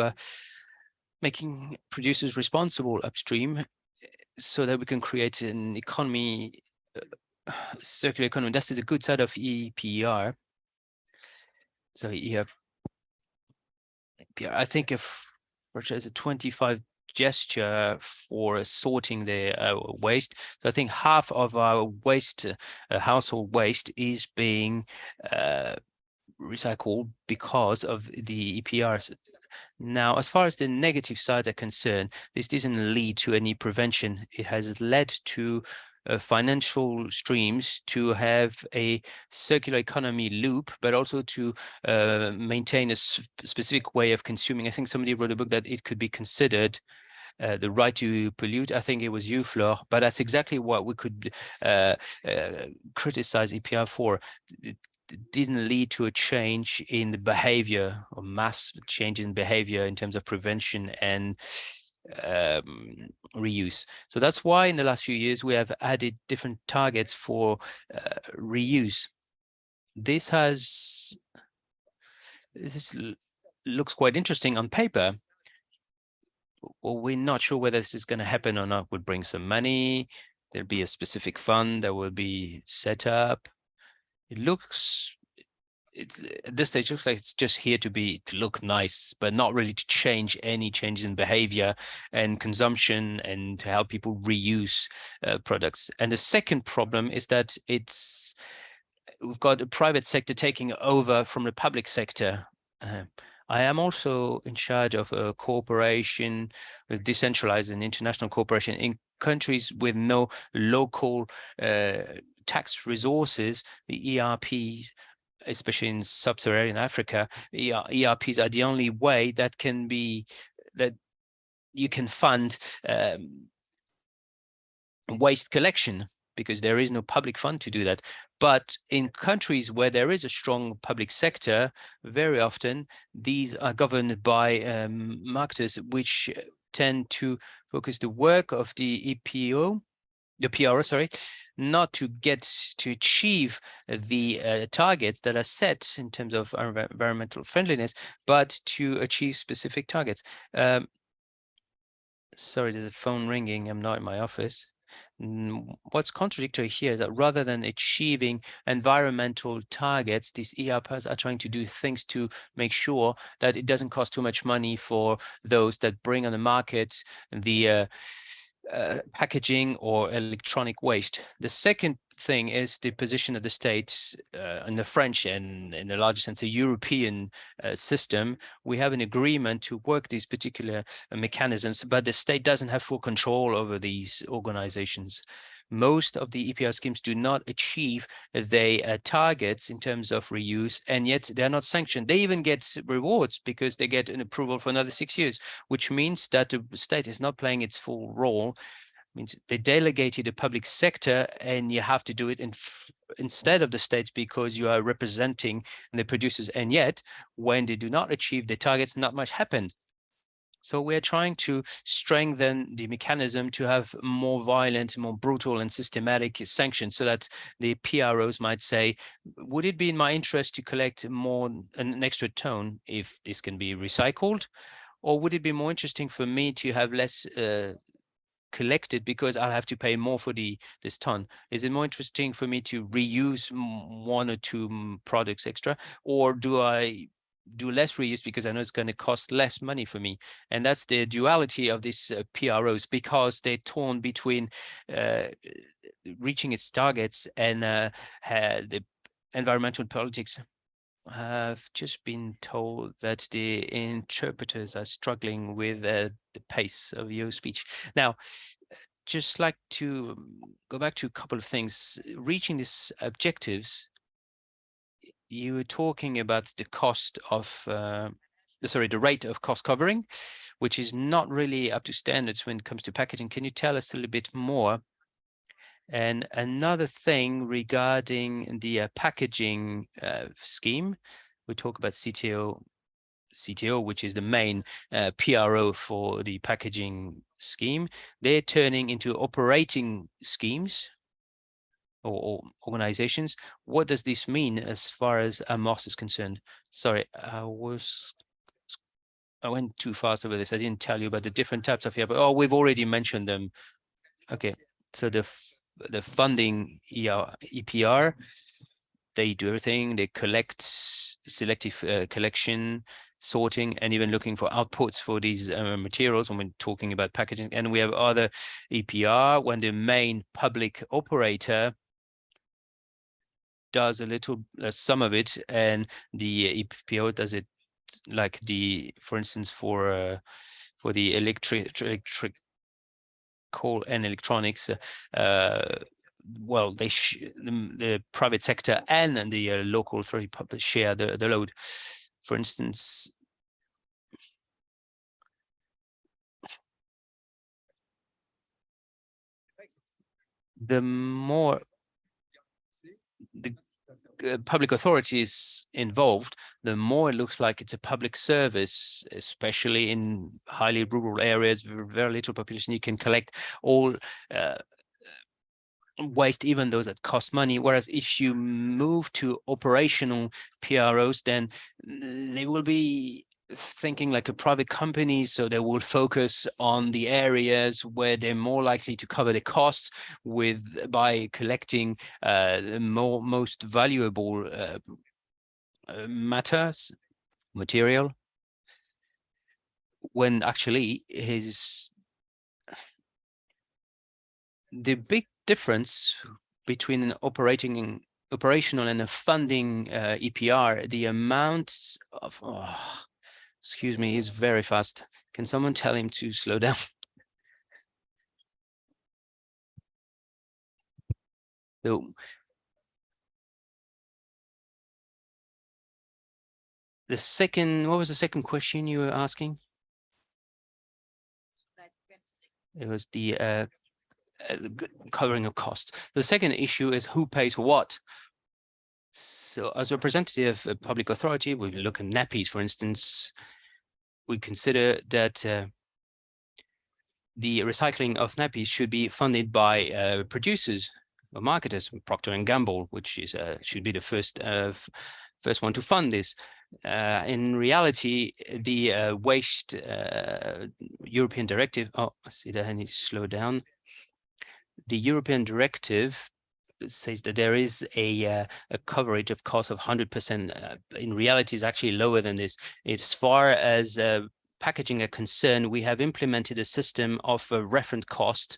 making producers responsible upstream, so that we can create an economy, circular economy. That is a good side of EPR. So EPR, I think if as a 25 gesture for sorting the waste. So I think half of our waste, household waste, is being recycled because of the EPRs. Now, as far as the negative sides are concerned, this doesn't lead to any prevention. It has led to financial streams to have a circular economy loop, but also to maintain a specific way of consuming. I think somebody wrote a book that it could be considered the right to pollute. I think it was you, Fleur, but that's exactly what we could criticize EPR for. It didn't lead to a change in the behavior, or mass change in behavior in terms of prevention and reuse. So that's why in the last few years we have added different targets for reuse. This looks quite interesting on paper. Well, we're not sure whether this is going to happen or not. Would bring some money. There'll be a specific fund that will be set up. It looks, at this stage, looks like it's just here to look nice, but not really to change any changes in behavior and consumption and to help people reuse products. And the second problem is that we've got a private sector taking over from the public sector. I am also in charge of a corporation, a decentralized and international corporation in countries with no local tax resources. The ERPs, especially in sub-Saharan Africa, ERPs are the only way that you can fund waste collection, because there is no public fund to do that. But in countries where there is a strong public sector, very often these are governed by marketers, which tend to focus the work of the PRO, sorry, not to achieve the targets that are set in terms of environmental friendliness, but to achieve specific targets. Sorry, there's a phone ringing. I'm not in my office. What's contradictory here is that rather than achieving environmental targets, these ERPs are trying to do things to make sure that it doesn't cost too much money for those that bring on the market the packaging or electronic waste. The second thing is the position of the state in the French and in a larger sense, a European system. We have an agreement to work these particular mechanisms, but the state doesn't have full control over these organizations. Most of the EPR schemes do not achieve their targets in terms of reuse, and yet they're not sanctioned. They even get rewards because they get an approval for another 6 years, which means that the state is not playing its full role. Means they delegated the public sector, and you have to do it instead of the states because you are representing the producers. And yet, when they do not achieve the targets, not much happens. So we're trying to strengthen the mechanism to have more violent, more brutal and systematic sanctions so that the PROs might say, would it be in my interest to collect an extra ton if this can be recycled? Or would it be more interesting for me to have less collected because I'll have to pay more for this ton? Is it more interesting for me to reuse 1 or 2 products extra, or do I do less reuse because I know it's going to cost less money for me? And that's the duality of these PROs, because they're torn between reaching its targets and the environmental politics. I've just been told that the interpreters are struggling with the pace of your speech. Now, just like to go back to a couple of things. Reaching these objectives, you were talking about the cost of, the rate of cost covering, which is not really up to standards when it comes to packaging. Can you tell us a little bit more? And another thing regarding the packaging scheme, we talk about CTO, which is the main PRO for the packaging scheme. They're turning into operating schemes or organizations. What does this mean as far as Amos is concerned? Sorry, I went too fast over this. I didn't tell you about the different types of here, but we've already mentioned them. Okay, so the funding EPR, they do everything. They collect selective collection, sorting, and even looking for outputs for these materials when we're talking about packaging. And we have other EPR when the main public operator does a little some of it, and the EPO does it, like for instance, for the electric coal and electronics. Well, the private sector and the local authority share the load. For instance, public authorities involved, the more it looks like it's a public service, especially in highly rural areas, very little population. You can collect all waste, even those that cost money. Whereas if you move to operational PROs, then they will be thinking like a private company, so they will focus on the areas where they're more likely to cover the costs by collecting the most valuable material, when actually the big difference between an operational and a funding EPR, the amounts of excuse me, he's very fast. Can someone tell him to slow down? So the second, what was the second question you were asking? It was the covering of costs. The second issue is who pays for what. So as a representative of a public authority, we look at nappies, for instance. We consider that the recycling of nappies should be funded by producers or marketers, Procter & Gamble, which is should be the first one to fund this. In reality, the waste European directive, I see that I need to slow down. The European directive says that there is a coverage of cost of 100%. In reality, is actually lower than this. As far as packaging are concerned, we have implemented a system of reference cost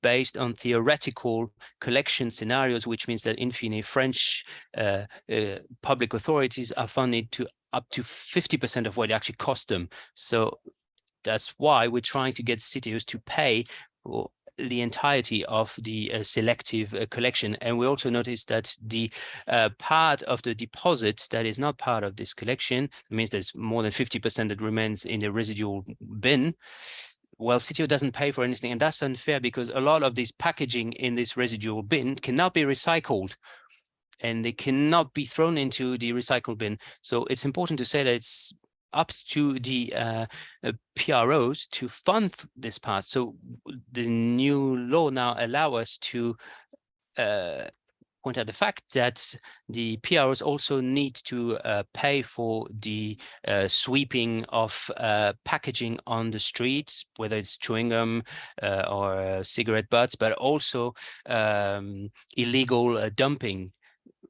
based on theoretical collection scenarios, which means that in fine, French public authorities are funded to up to 50% of what it actually cost them. So that's why we're trying to get cities to pay for the entirety of the selective collection. And we also noticed that the part of the deposit that is not part of this collection, it means there's more than 50% that remains in the residual bin. Well, CTO doesn't pay for anything, and that's unfair because a lot of this packaging in this residual bin cannot be recycled and they cannot be thrown into the recycle bin. So it's important to say that it's up to the PROs to fund this part. So the new law now allow us to point out the fact that the PROs also need to pay for the sweeping of packaging on the streets, whether it's chewing gum or cigarette butts, but also illegal dumping.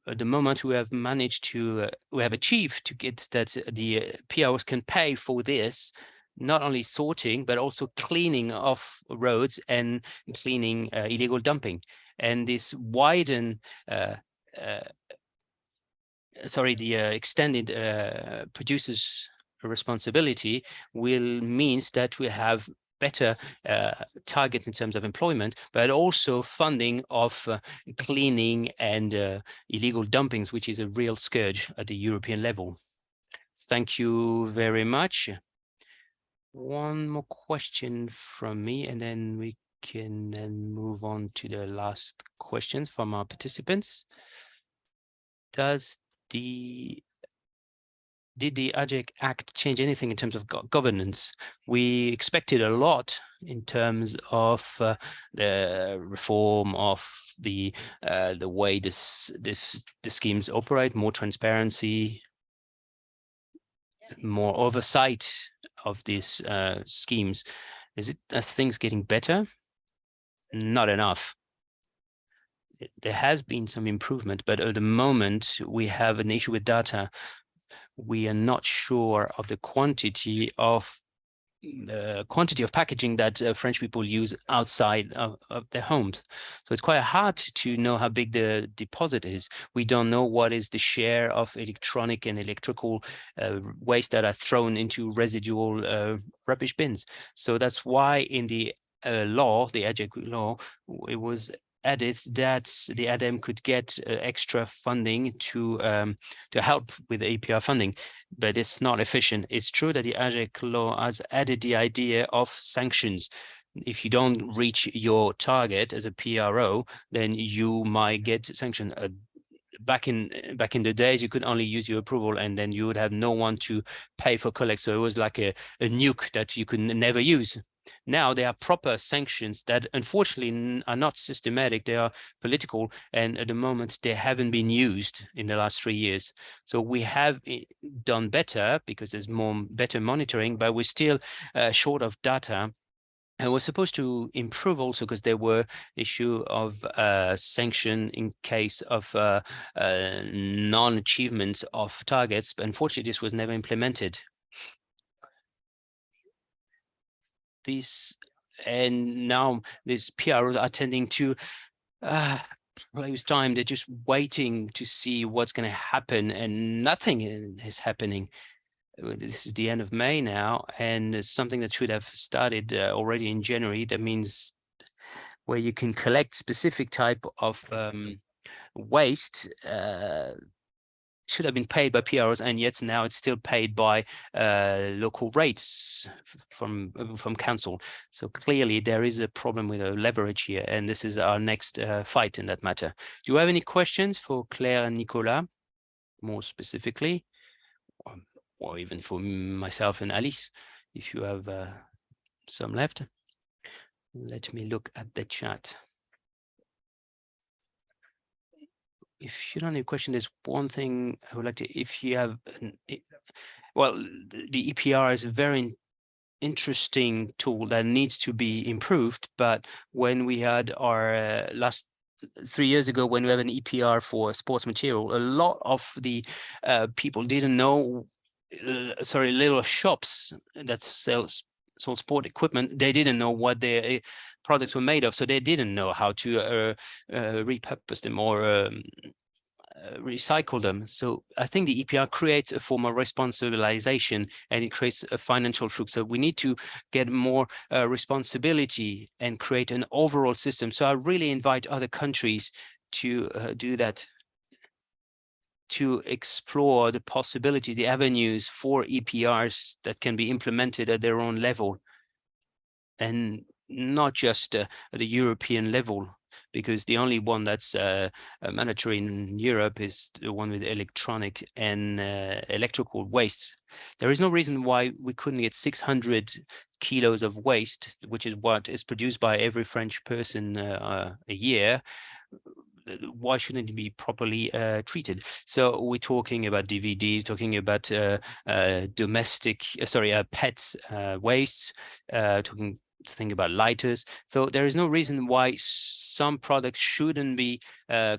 At the moment, we have managed to, we have achieved to get that the PROs can pay for this, not only sorting, but also cleaning of roads and cleaning illegal dumping. And this widen, the extended producers' responsibility means that we have better target in terms of employment, but also funding of cleaning and illegal dumpings, which is a real scourge at the European level. Thank you very much. One more question from me, and then we can then move on to the last questions from our participants. Did the AGEC Act change anything in terms of governance? We expected a lot in terms of the reform of the way the schemes operate, more transparency, more oversight of these schemes. Are things getting better? Not enough. There has been some improvement, but at the moment we have an issue with data. We are not sure of the quantity of packaging that French people use outside of their homes. So it's quite hard to know how big the deposit is. We don't know what is the share of electronic and electrical waste that are thrown into residual rubbish bins. So that's why in the law, the AGEC law, it was added that the ADEME could get extra funding to help with the EPR funding, but it's not efficient. It's true that the AGEC law has added the idea of sanctions. If you don't reach your target as a PRO, then you might get sanctioned. back in the days, you could only use your approval, and then you would have no one to pay for collect. So it was like a nuke that you could never use. Now there are proper sanctions that unfortunately are not systematic. They are political, and at the moment they haven't been used in the last 3 years. So we have done better because there's better monitoring, but we're still short of data. And we're supposed to improve also because there were issue of sanction in case of non-achievement of targets. But unfortunately, this was never implemented. And now these PROs are tending to lose time. They're just waiting to see what's going to happen, and nothing is happening. This is the end of May now, and it's something that should have started already in January. That means where you can collect specific type of waste should have been paid by PROs, and yet now it's still paid by local rates from council. So clearly there is a problem with a leverage here, and this is our next fight in that matter. Do you have any questions for Claire and Nicolas, more specifically, or even for myself and Alice, if you have some left? Let me look at the chat. If you don't have a question, there's one thing I would like to, if you have, well, the EPR is a very interesting tool that needs to be improved. But when we had our last 3 years ago, when we have an EPR for sports material, a lot of the people didn't know, little shops that sold sport equipment, they didn't know what their products were made of, so they didn't know how to repurpose them or recycle them. So I think the EPR creates a form of responsibilization, and it creates a financial fluke. So we need to get more responsibility and create an overall system. So I really invite other countries to do that, to explore the possibility, the avenues for EPRs that can be implemented at their own level, and not just at the European level, because the only one that's mandatory in Europe is the one with electronic and electrical wastes. There is no reason why we couldn't get 600 kilos of waste, which is what is produced by every French person a year. Why shouldn't it be properly treated? So we're talking about DVD, talking about pets wastes, think about lighters. So there is no reason why some products shouldn't be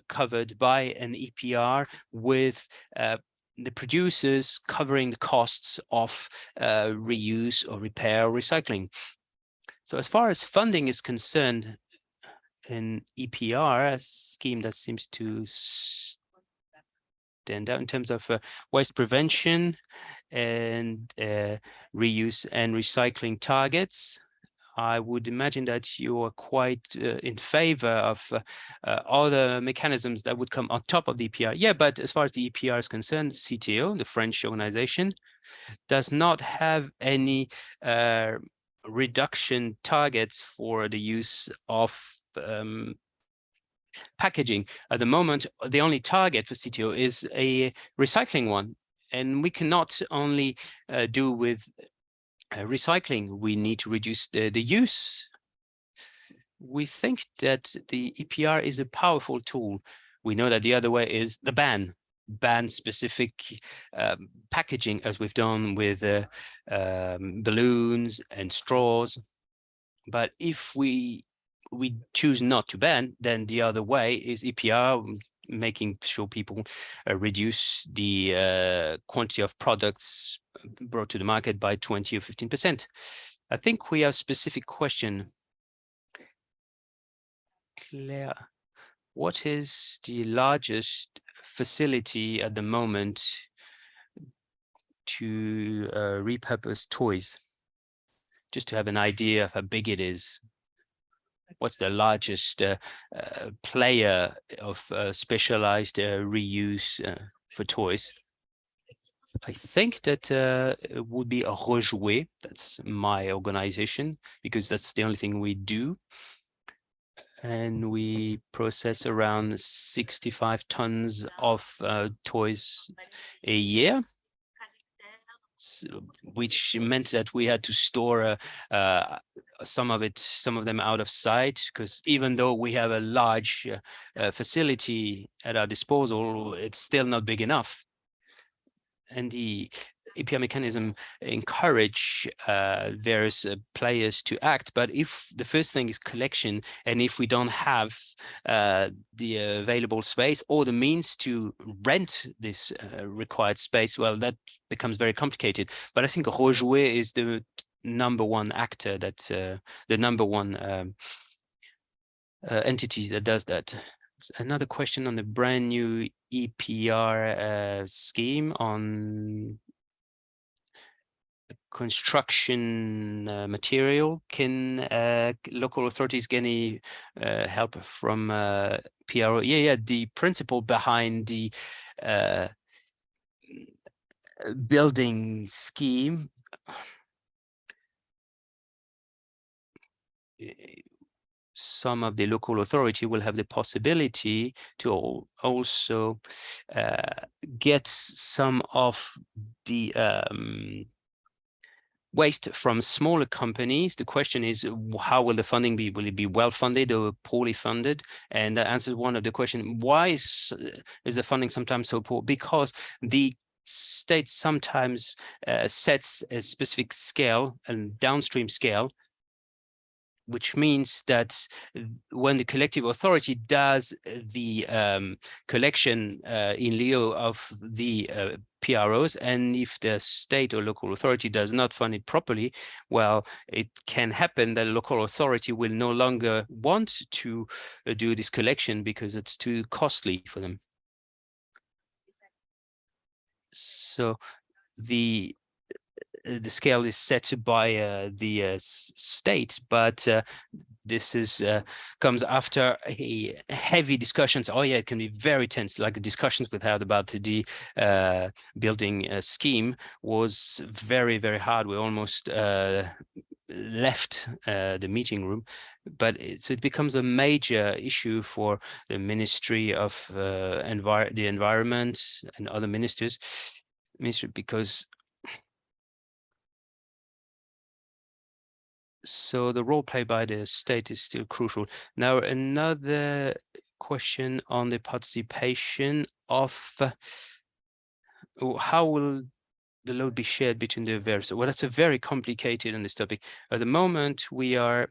covered by an EPR, with the producers covering the costs of reuse or repair or recycling. So as far as funding is concerned, an EPR, a scheme that seems to stand out in terms of waste prevention and reuse and recycling targets, I would imagine that you are quite in favor of other mechanisms that would come on top of the EPR. Yeah, but as far as the EPR is concerned, CTO, the French organization, does not have any reduction targets for the use of packaging. At the moment, the only target for CTO is a recycling one, and we cannot only do with recycling. We need to reduce the use. We think that the EPR is a powerful tool. We know that the other way is the ban specific packaging, as we've done with balloons and straws. But if we choose not to ban, then the other way is EPR, making sure people reduce the quantity of products brought to the market by 20 or 15%. I think we have a specific question. Claire, what is the largest facility at the moment to repurpose toys? Just to have an idea of how big it is. What's the largest player of specialized reuse for toys? I think that it would be a Rejouer. That's my organization, because that's the only thing we do. and we process around 65 tons of toys a year, which meant that we had to store some of them out of sight, because even though we have a large facility at our disposal, it's still not big enough. And the EPR mechanism encourage various players to act. But if the first thing is collection, and if we don't have the available space or the means to rent this required space, well, that becomes very complicated. But I think Rojouet is the number one actor, that the number one entity that does that. Another question on the brand new EPR scheme on construction material. Can local authorities get any help from PRO? Yeah, the principle behind the building scheme some of the local authority will have the possibility to also get some of the waste from smaller companies. The question is, how will the funding be? Will it be well funded or poorly funded? And that answers one of the question. Why is the funding sometimes so poor? Because the state sometimes sets a specific scale and downstream scale, which means that when the collective authority does the collection in lieu of the PROs, and if the state or local authority does not fund it properly, well, it can happen that a local authority will no longer want to do this collection because it's too costly for them. So the scale is set by the state, but this is comes after a heavy discussions. Oh yeah, it can be very tense. Like the discussions we've had about the building scheme was very, very hard. We almost left the meeting room, but it becomes a major issue for the Ministry of the Environment and other ministries, because so the role played by the state is still crucial. Now, another question on the participation of how will the load be shared between the various? Well, that's a very complicated on this topic. At the moment, we are,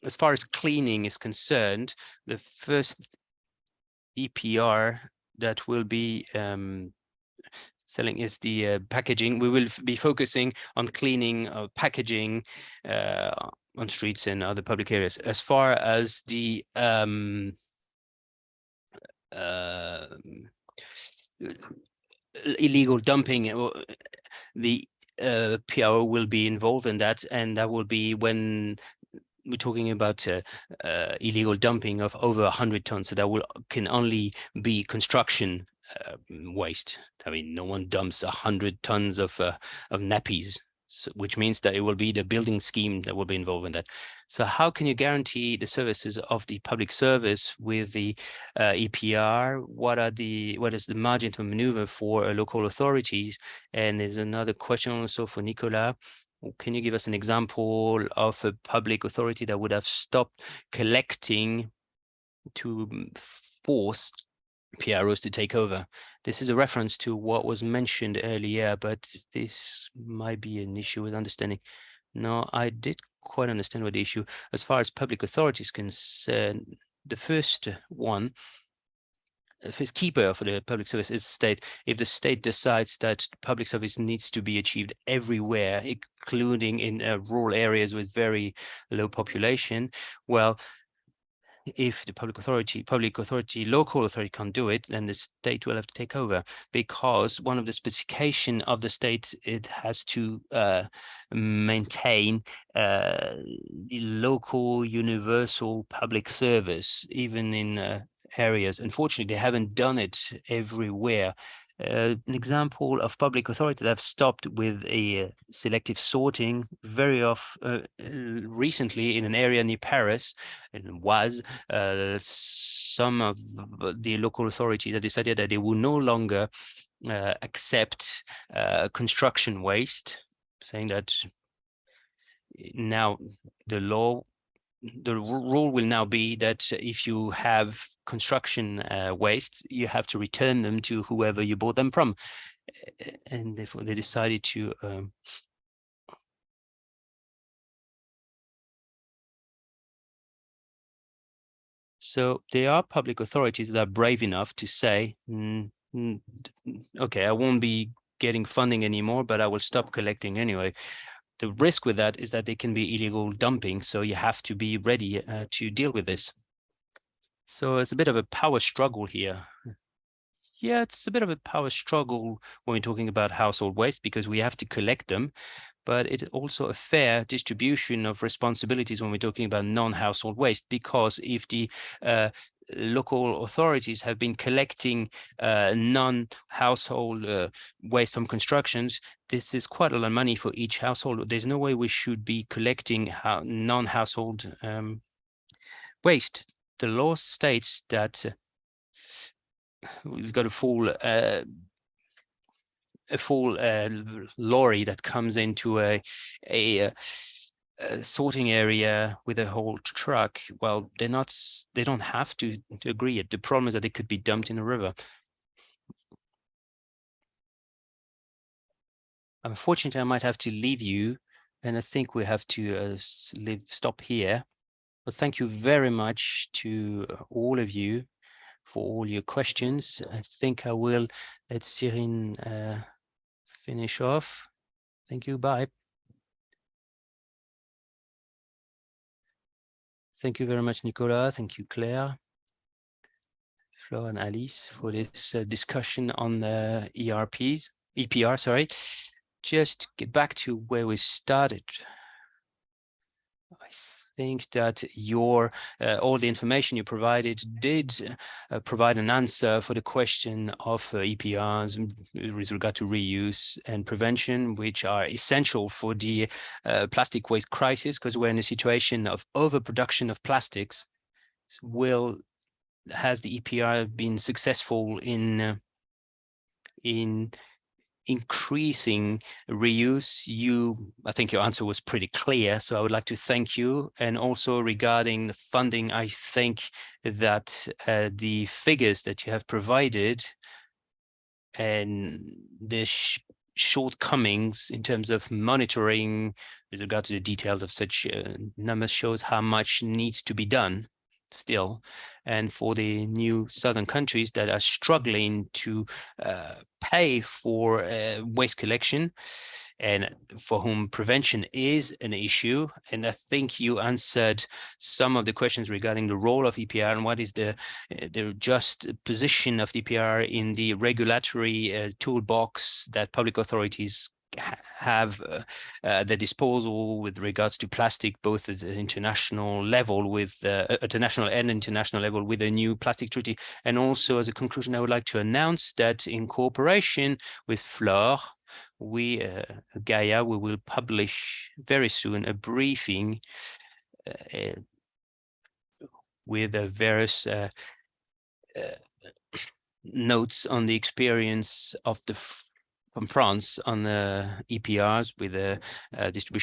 as far as cleaning is concerned, the first EPR that will be selling is the packaging. We will be focusing on cleaning packaging on streets and other public areas. As far as the illegal dumping, the PRO will be involved in that, and that will be when we're talking about illegal dumping of over 100 tons. So that can only be construction waste. I mean, no one dumps 100 tons of nappies, which means that it will be the building scheme that will be involved in that. So how can you guarantee the services of the public service with the EPR? What is the margin to maneuver for local authorities? And there's another question also for Nicolas. Can you give us an example of a public authority that would have stopped collecting to force PROs to take over? This is a reference to what was mentioned earlier, but this might be an issue with understanding. No, I did quite understand what the issue. As far as public authorities concerned, the first keeper for the public service is state. If the state decides that public service needs to be achieved everywhere, including in rural areas with very low population, well, if the public authority, local authority can't do it, then the state will have to take over, because one of the specification of the state, it has to maintain the local universal public service, even in areas. Unfortunately, they haven't done it everywhere. An example of public authority that have stopped with a selective sorting very recently in an area near Paris, and was some of the local authorities that decided that they will no longer accept construction waste, saying that now the rule will now be that if you have construction waste, you have to return them to whoever you bought them from. And therefore they decided to so there are public authorities that are brave enough to say, okay, I won't be getting funding anymore, but I will stop collecting anyway. The risk with that is that there can be illegal dumping, so you have to be ready to deal with this. So it's a bit of a power struggle here. Yeah, it's a bit of a power struggle when we're talking about household waste, because we have to collect them, but it's also a fair distribution of responsibilities when we're talking about non-household waste, because if the local authorities have been collecting non-household waste from constructions, this is quite a lot of money for each household. There's no way we should be collecting non-household waste. The law states that we've got a full lorry that comes into a sorting area with a whole truck. Well, they don't have to agree it. The problem is that it could be dumped in a river. Unfortunately, I might have to leave you, and I think we have to stop here. But thank you very much to all of you for all your questions. I think I will let Cyrine finish off. Thank you. Bye. Thank you very much, Nicolas. Thank you, Claire, Flo, and Alice for this discussion on the EPR, sorry. Just get back to where we started. I think that all the information you provided did provide an answer for the question of EPRs with regard to reuse and prevention, which are essential for the plastic waste crisis, because we're in a situation of overproduction of plastics. Has the EPR been successful in increasing reuse? I think your answer was pretty clear, so I would like to thank you. And also regarding the funding, I think that the figures that you have provided and the shortcomings in terms of monitoring with regard to the details of such numbers shows how much needs to be done still. And for the new southern countries that are struggling to pay for waste collection, and for whom prevention is an issue. And I think you answered some of the questions regarding the role of EPR and what is the just position of the EPR in the regulatory toolbox that public authorities have at their disposal with regards to plastic, both at the international level with at a national and international level with a new plastic treaty. And also, as a conclusion, I would like to announce that in cooperation with Flore, Gaia, we will publish very soon a briefing with various notes on the experience of from France on the EPRs with the distribution